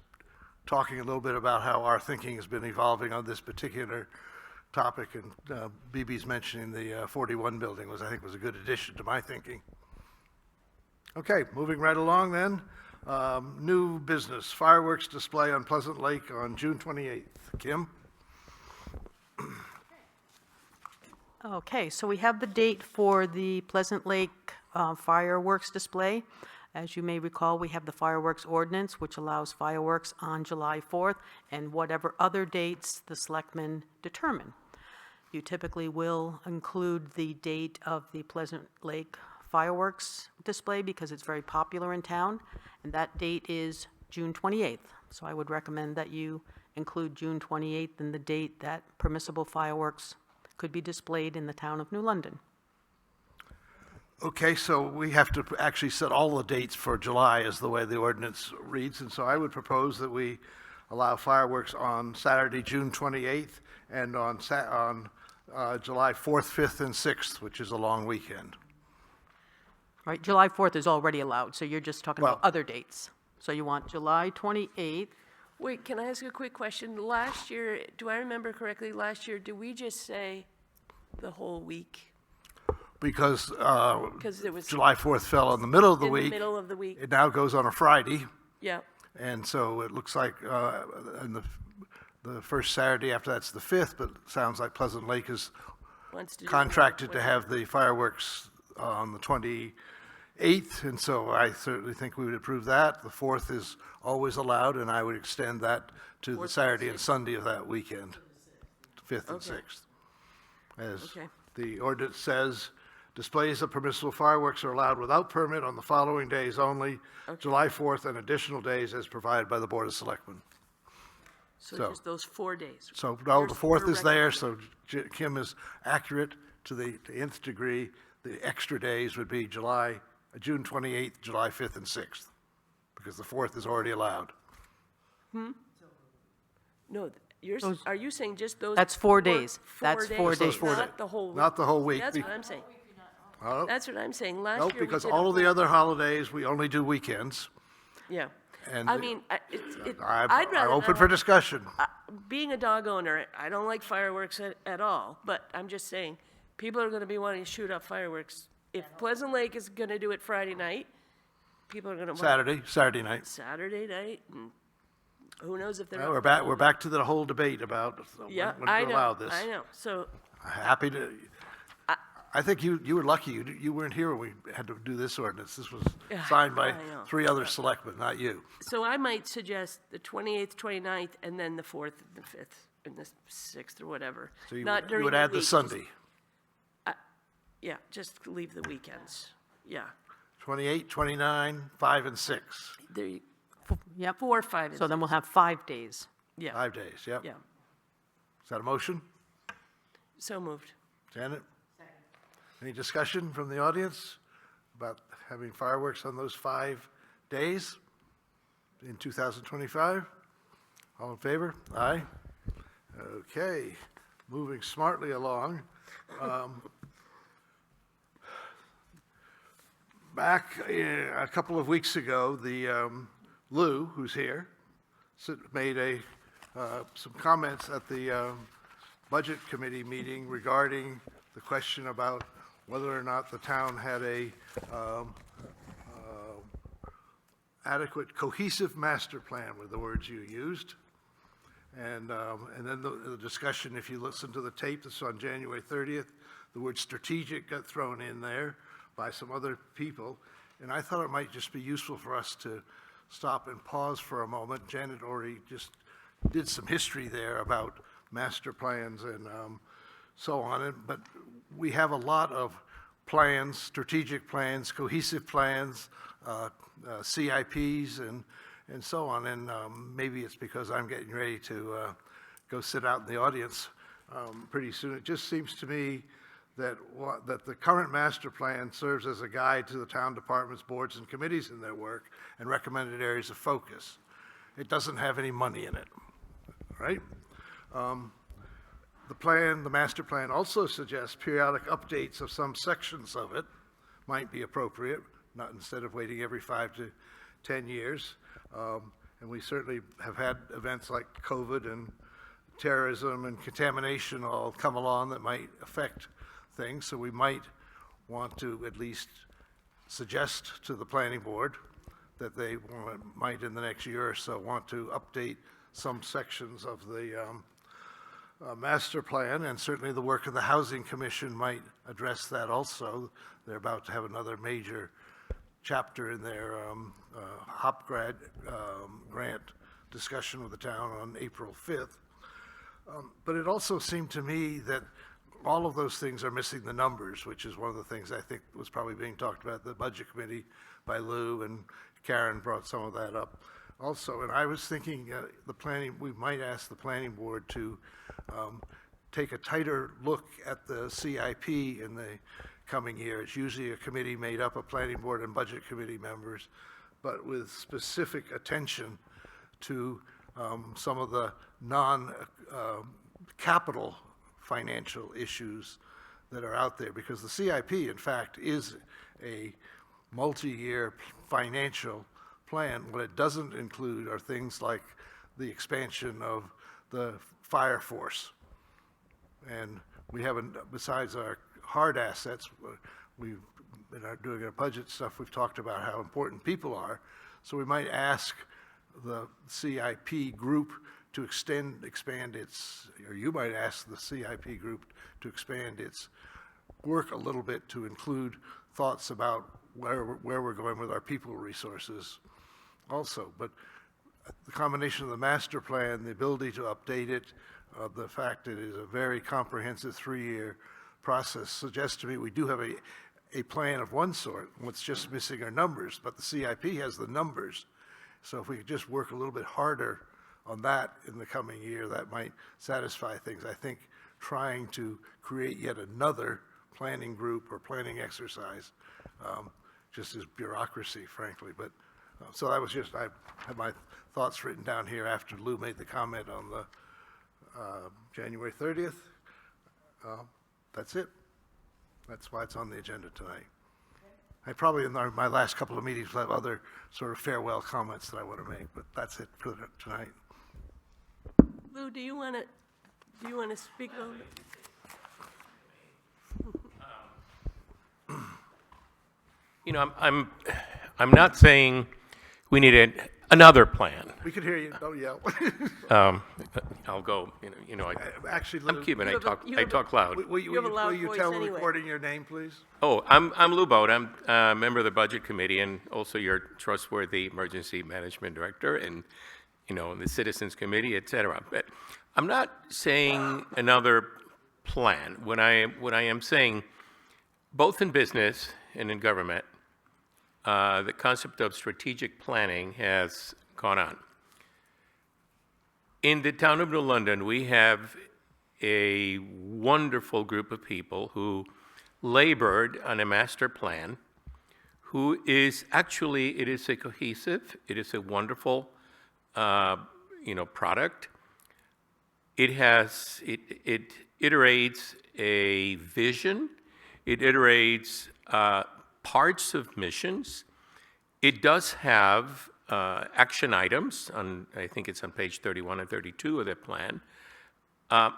talking a little bit about how our thinking has been evolving on this particular topic. And BB's mentioning the 41 building I think was a good addition to my thinking. Okay, moving right along then. New business, fireworks display on Pleasant Lake on June 28th. Kim? Okay, so we have the date for the Pleasant Lake fireworks display. As you may recall, we have the fireworks ordinance, which allows fireworks on July 4th and whatever other dates the selectmen determine. You typically will include the date of the Pleasant Lake fireworks display because it's very popular in town, and that date is June 28th. So I would recommend that you include June 28th in the date that permissible fireworks could be displayed in the town of New London. Okay, so we have to actually set all the dates for July as the way the ordinance reads, and so I would propose that we allow fireworks on Saturday, June 28th, and on July 4th, 5th, and 6th, which is a long weekend. Right, July 4th is already allowed, so you're just talking about Well- other dates. So you want July 28th. Wait, can I ask you a quick question? Last year, do I remember correctly, last year, did we just say the whole week? Because it was July 4th fell in the middle of the in week. the middle of the week? It now goes on a Friday, Yeah, and so it looks like and the first Saturday after that's the 5th, but it sounds like Pleasant Lake is wants to do contracted to have the fireworks on the 28th, and so I certainly think we would approve that. The 4th is always allowed, and I would extend that to the Saturday and Sunday of that weekend, 5th and 6th. As Okay. the ordinance says, displays of permissible fireworks are allowed without permit on the following days only, July 4th and additional days as provided by the Board of Selectmen. So So- just those 4 days. So, no, Yours- the 4th your is there, recommendation. so Kim is accurate to the nth degree. The extra days would be June 28th, July 5th, and 6th, because the 4th is already allowed. No, are you saying just those? That's 4 days. That's 4 Those days. 4 Not days. the whole week. Not the whole week. That's what I'm saying. Oh, That's what I'm saying. Last Nope, year we because did a all of the whole- other holidays, we only do weekends. Yeah. and I the- mean, I'm I'd rather. open not for have- discussion. Being a dog owner, I don't like fireworks at all, but I'm just saying, people are gonna be wanting to shoot off fireworks. If Pleasant Lake is gonna do it Friday night, people are gonna want. Saturday night. Saturday night, and who knows if they're. Well, up we're back to the whole debate about Yeah, when I to allow know, this. I know, so, Happy to, I think you were lucky, you weren't here when we had to do this ordinance. This was Yeah, signed by I know. 3 other selectmen, not you. so I might suggest the 28th, 29th, and then the 4th, and the 5th, and the 6th, or whatever. So you Not would- you during would add the week, just- Sunday. Yeah, just leave the weekends, yeah. 28, 29, 5, and 6. There you, Yep. 4, 5, and So then we'll have 5 days. yeah, 5 days, yep. yeah, Is that a motion? so moved. Janet? Any discussion from the audience about having fireworks on those 5 days in 2025? All in favor? Aye. Okay, moving smartly along. Back a couple of weeks ago, Lou, who's here, made some comments at the Budget Committee meeting regarding the question about whether or not the town had a adequate cohesive master plan, were the words you used. And then the discussion, if you listen to the tape that's on January 30th, the word strategic got thrown in there by some other people. And I thought it might just be useful for us to stop and pause for a moment. Janet already just did some history there about master plans and so on. But we have a lot of plans, strategic plans, cohesive plans, CIPs, and so on. And maybe it's because I'm getting ready to go sit out in the audience pretty soon. It just seems to me that the current master plan serves as a guide to the town departments, boards, and committees in their work and recommended areas of focus. It doesn't have any money in it, right? The master plan also suggests periodic updates of some sections of it might be appropriate, not instead of waiting every 5 to 10 years. And we certainly have had events like COVID and terrorism and contamination all come along that might affect things. So we might want to at least suggest to the planning board that they might in the next year or so want to update some sections of the master plan, and certainly the work of the Housing Commission might address that also. They're about to have another major chapter in their HOP grant discussion with the town on April 5th. But it also seemed to me that all of those things are missing the numbers, which is one of the things I think was probably being talked about at the Budget Committee by Lou, and Karen brought some of that up also. And I was thinking we might ask the planning board to take a tighter look at the CIP in the coming year. It's usually a committee made up of planning board and budget committee members, but with specific attention to some of the non-capital financial issues that are out there, because the CIP, in fact, is a multi-year financial plan. What it doesn't include are things like the expansion of the fire force. And we haven't, besides our hard assets, we've been doing our budget stuff, we've talked about how important people are. So we might ask the CIP group to expand its, or you might ask the CIP group to expand its work a little bit to include thoughts about where we're going with our people resources also. But the combination of the master plan, the ability to update it, the fact that it is a very comprehensive 3-year process suggests to me we do have a plan of one sort. What's just missing are numbers, but the CIP has the numbers. So if we could just work a little bit harder on that in the coming year, that might satisfy things. I think trying to create yet another planning group or planning exercise just is bureaucracy, frankly. But so that was just, I had my thoughts written down here after Lou made the comment on the January 30th. That's it. That's why it's on the agenda tonight. I probably, in my last couple of meetings, will have other sort of farewell comments that I want to make, but that's it for tonight. Lou, do you want to speak on it? You know, I'm not saying we need another plan. We could hear you. Don't yell. I'll go, Actually, I'm Lou, Cuban, You have a- I talk loud. will You have a loud you voice tell the anyway. recording your name, please? Oh, I'm Lou Bode. I'm a member of the Budget Committee and also your trustworthy Emergency Management Director and, the Citizens Committee, et cetera. But I'm not saying another plan. What I am saying, both in business and in government, the concept of strategic planning has gone on. In the town of New London, we have a wonderful group of people who labored on a master plan, who is actually, it is a cohesive, it is a wonderful, product. It iterates a vision, it iterates parts of missions. It does have action items, I think it's on page 31 and 32 of the plan. And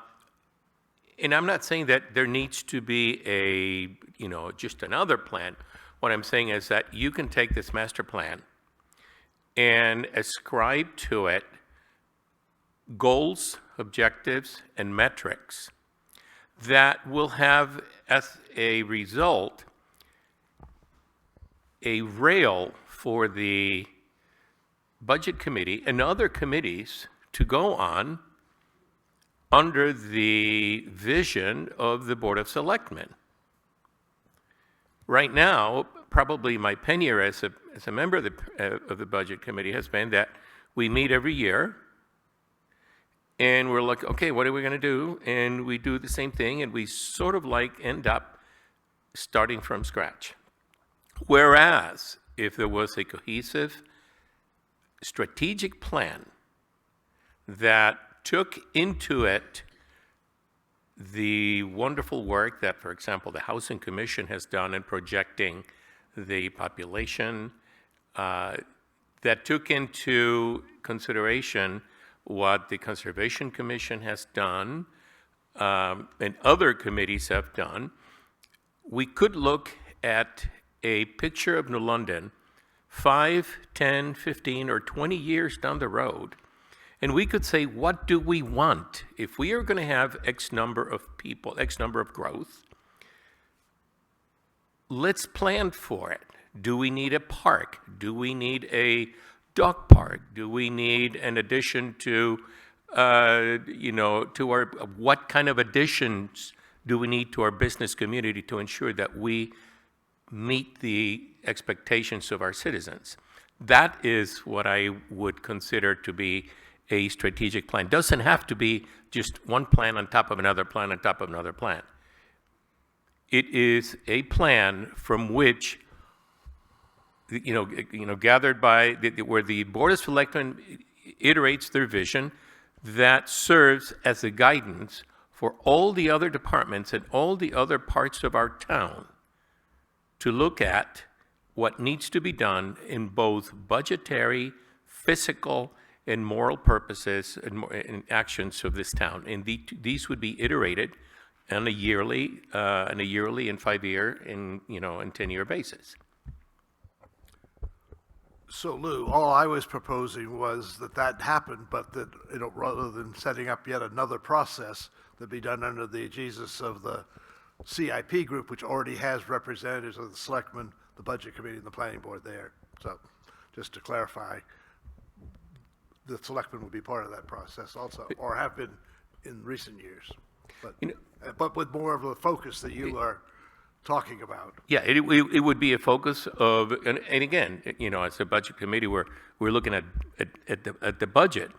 I'm not saying that there needs to be just another plan. What I'm saying is that you can take this master plan and ascribe to it goals, objectives, and metrics that will have, as a result, a rail for the Budget Committee and other committees to go on under the vision of the Board of Selectmen. Right now, probably my tenure as a member of the Budget Committee has been that we meet every year and we're like, okay, what are we going to do? And we do the same thing and we sort of end up starting from scratch. Whereas, if there was a cohesive, strategic plan that took into it the wonderful work that, for example, the Housing Commission has done in projecting the population, that took into consideration what the Conservation Commission has done and other committees have done, we could look at a picture of New London 5, 10, 15, or 20 years down the road, and we could say, what do we want? If we are going to have X number of people, X number of growth, let's plan for it. Do we need a park? Do we need a dog park? Do we need an addition to, to our, what kind of additions do we need to our business community to ensure that we meet the expectations of our citizens? That is what I would consider to be a strategic plan. Doesn't have to be just one plan on top of another plan on top of another plan. It is a plan from which, gathered by, where the Board of Selectmen iterates their vision that serves as a guidance for all the other departments and all the other parts of our town to look at what needs to be done in both budgetary, physical, and moral purposes and actions of this town. And these would be iterated on a yearly and 5-year and 10-year basis. So Lou, all I was proposing was that happened, but that, rather than setting up yet another process, that be done under the aegis of the CIP group, which already has representatives of the Selectmen, the Budget Committee, and the Planning Board there. So, just to clarify, the Selectmen would be part of that process also, or have been in recent years, but, You but with more of a focus that you are talking about. Yeah, it would be a focus of, and again, you know, as a budget committee, we're looking at the budget.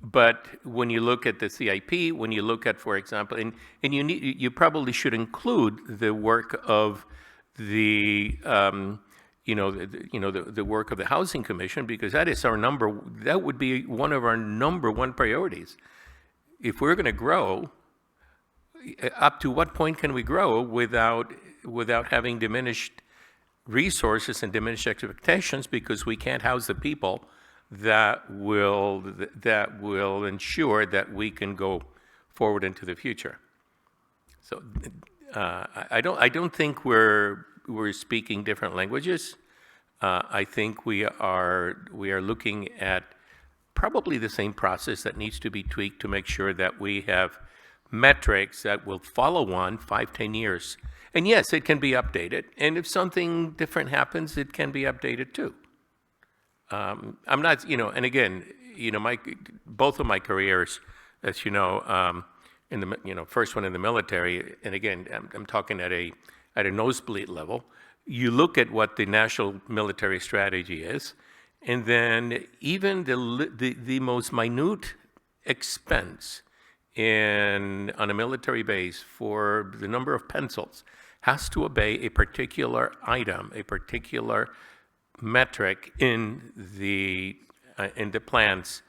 But when you look at the CIP, when you look at, for example, and you probably should include the work of the, the work of the Housing Commission, because that is that would be one of our number one priorities. If we're going to grow, up to what point can we grow without having diminished resources and diminished expectations, because we can't house the people that will ensure that we can go forward into the future. So I don't think we're speaking different languages. I think we are looking at probably the same process that needs to be tweaked to make sure that we have metrics that will follow on 5-10 years. And yes, it can be updated. And if something different happens, it can be updated too. I'm not, and again, both of my careers, as you know, in the, first one in the military, and again, I'm talking at a nosebleed level. You look at what the national military strategy is, and then even the most minute expense on a military base for the number of pencils has to obey a particular item, a particular metric in the plans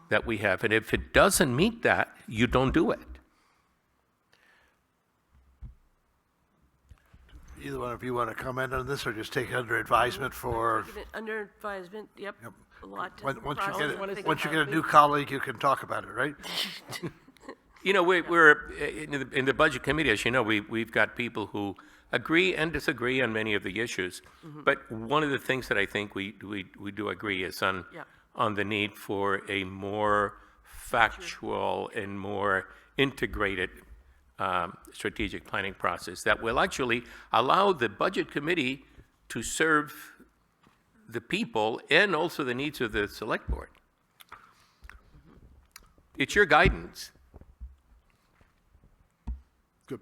that we have. And if it doesn't meet that, you don't do it. Either one of you want to comment on this, or just take it under advisement for, Under advisement, yep. A lot to once process. you get a new colleague, you can talk about it, right? We're in the budget committee, as you know, we've got people who agree and disagree on many of the issues. But one of the things that I think we do agree is on the need for a more factual and more integrated strategic planning process that will actually allow the budget committee to serve the people and also the needs of the select board. It's your guidance. Good.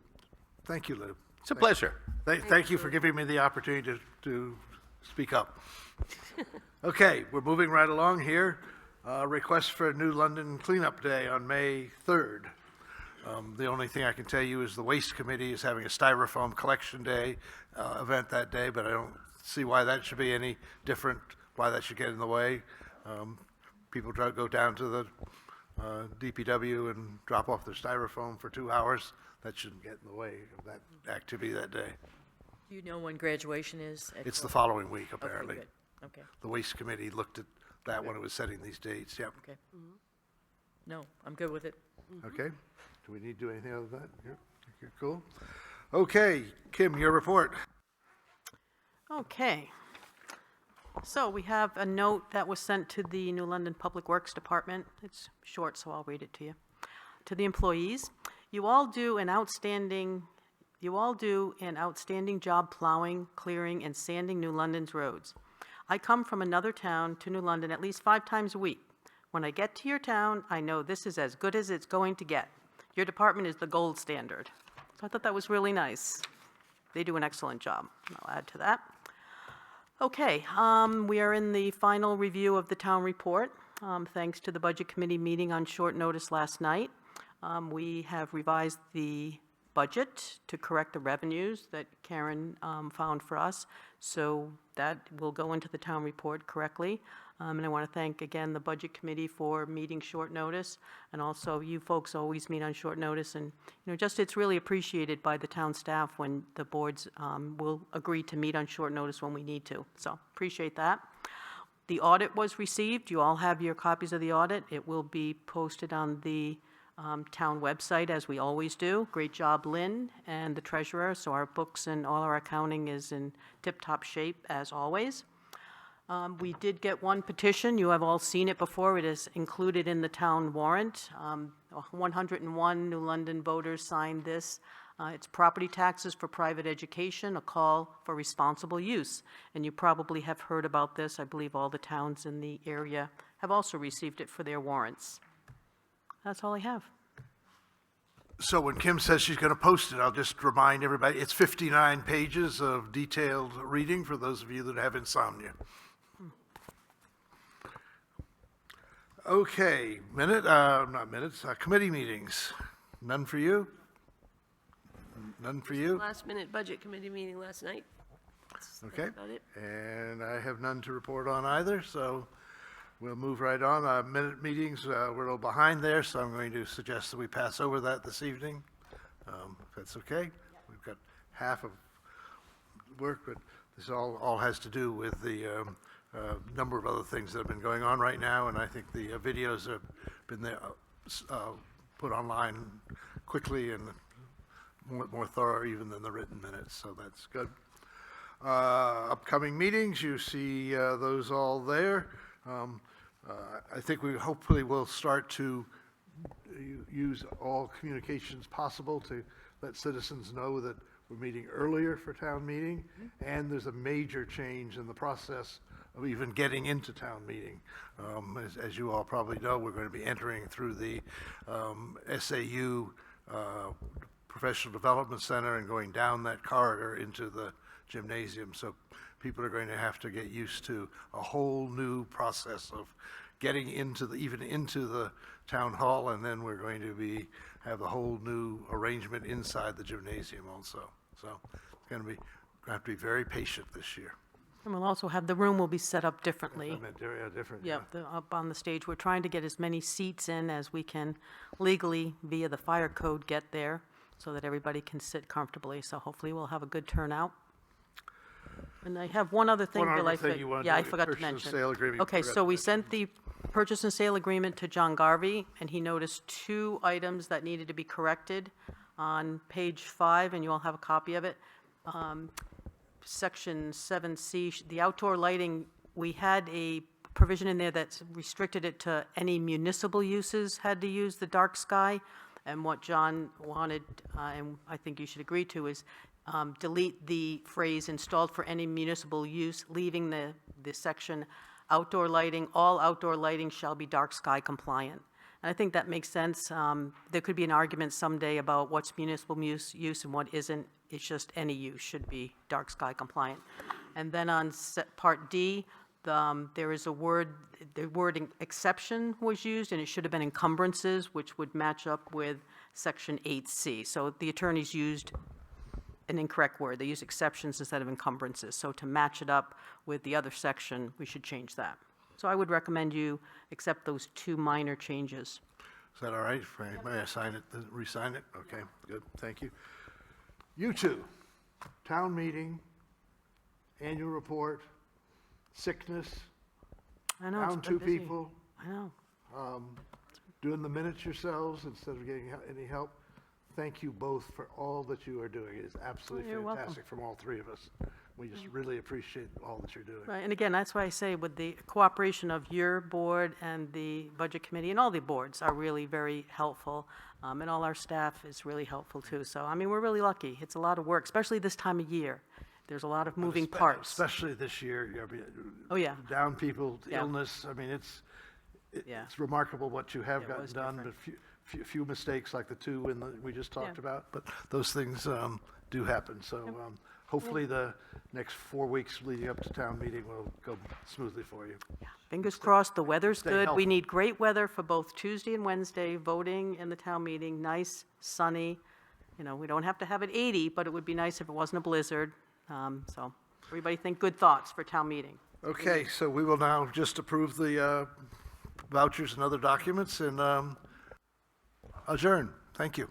Thank you, Lou. It's a pleasure. Thank you for giving me the opportunity to speak up. Okay, we're moving right along here. Request for a New London Cleanup Day on May 3rd. The only thing I can tell you is the Waste Committee is having a styrofoam collection day event that day, but I don't see why that should be any different, why that should get in the way. People go down to the DPW and drop off their styrofoam for 2 hours. That shouldn't get in the way of that activity that day. Do you know when graduation is? It's the following week, apparently. Okay, good. Okay, The Waste Committee looked at that when it was setting these dates, yep. okay. No, I'm good with it. Okay, do we need to do anything other than that? You're cool. Okay, Kim, your report. Okay. So we have a note that was sent to the New London Public Works Department. It's short, so I'll read it to you. To the employees, you all do an outstanding job plowing, clearing, and sanding New London's roads. I come from another town to New London at least 5 times a week. When I get to your town, I know this is as good as it's going to get. Your department is the gold standard. So I thought that was really nice. They do an excellent job. I'll add to that. Okay, we are in the final review of the town report. Thanks to the Budget Committee meeting on short notice last night. We have revised the budget to correct the revenues that Karen found for us. So that will go into the town report correctly. And I want to thank again the Budget Committee for meeting short notice. And also you folks always meet on short notice. And it's really appreciated by the town staff when the boards will agree to meet on short notice when we need to. So appreciate that. The audit was received. You all have your copies of the audit. It will be posted on the town website, as we always do. Great job, Lynn and the treasurer. So our books and all our accounting is in tip-top shape, as always. We did get one petition. You have all seen it before. It is included in the town warrant. 101 New London voters signed this. It's property taxes for private education, a call for responsible use. And you probably have heard about this. I believe all the towns in the area have also received it for their warrants. That's all I have. So when Kim says she's going to post it, I'll just remind everybody, it's 59 pages of detailed reading for those of you that have insomnia. Okay, committee meetings. None for you? None for you? Last-minute budget committee meeting last night. That's Okay. about it. And I have none to report on either, so we'll move right on. Minute meetings, we're a little behind there, so I'm going to suggest that we pass over that this evening, if that's okay. We've got half of work, but this all has to do with the number of other things that have been going on right now, and I think the videos have been there, put online quickly and more thorough even than the written minutes, so that's good. Upcoming meetings, you see those all there. I think we hopefully will start to use all communications possible to let citizens know that we're meeting earlier for town meeting, and there's a major change in the process of even getting into town meeting. As you all probably know, we're going to be entering through the SAU Professional Development Center and going down that corridor into the gymnasium. So people are going to have to get used to a whole new process of getting into even into the town hall, and then we're going to have a whole new arrangement inside the gymnasium also. So it's going to have to be very patient this year. And we'll also have, the room will be set up differently. Different. Yeah, up on the stage. We're trying to get as many seats in as we can legally via the fire code get there so that everybody can sit comfortably. So hopefully we'll have a good turnout. And I have one other thing, One Bill. other thing you wanted Yeah, to I do, forgot to purchase and mention. sale agreement, you Okay, forgot so to we mention. sent the purchase and sale agreement to John Garvey, and he noticed 2 items that needed to be corrected on page 5, and you all have a copy of it. Section 7C, the outdoor lighting, we had a provision in there that restricted it to any municipal uses had to use the dark sky. And what John wanted, and I think you should agree to, is delete the phrase installed for any municipal use, leaving the section outdoor lighting, all outdoor lighting shall be dark sky compliant. And I think that makes sense. There could be an argument someday about what's municipal use and what isn't. It's just any use should be dark sky compliant. And then on Part D, there is a word, the wording exception was used, and it should have been encumbrances, which would match up with Section 8C. So the attorneys used an incorrect word. They used exceptions instead of encumbrances. So to match it up with the other section, we should change that. So I would recommend you accept those 2 minor changes. Is that all right? May I sign it, re-sign it? Okay, good, thank you. You two, town meeting, annual report, sickness, I know, down it's been 2 busy. people, I know. doing the minutes yourselves instead of getting any help. Thank you both for all that you are doing. It is absolutely You're welcome. fantastic from all 3 of us. We just really appreciate all that you're doing. Right, and again, that's why I say with the cooperation of your board and the budget committee and all the boards are really very helpful. And all our staff is really helpful too. So, I mean, we're really lucky. It's a lot of work, especially this time of year. There's a lot of moving parts. Especially this year. I mean, Oh, yeah. down people, Yeah. illness. I mean, it's Yeah. remarkable what you have Yeah, it gotten was done, different. but few mistakes like the 2 we just talked Yeah. about. But those things do happen. So hopefully the next 4 weeks leading up to town meeting will go smoothly for you. Fingers crossed, the weather's Stay good. healthy. We need great weather for both Tuesday and Wednesday, voting and the town meeting, nice, sunny. You know, we don't have to have it 80, but it would be nice if it wasn't a blizzard. So everybody think good thoughts for town meeting. Okay, so we will now just approve the vouchers and other documents and adjourn. Thank you.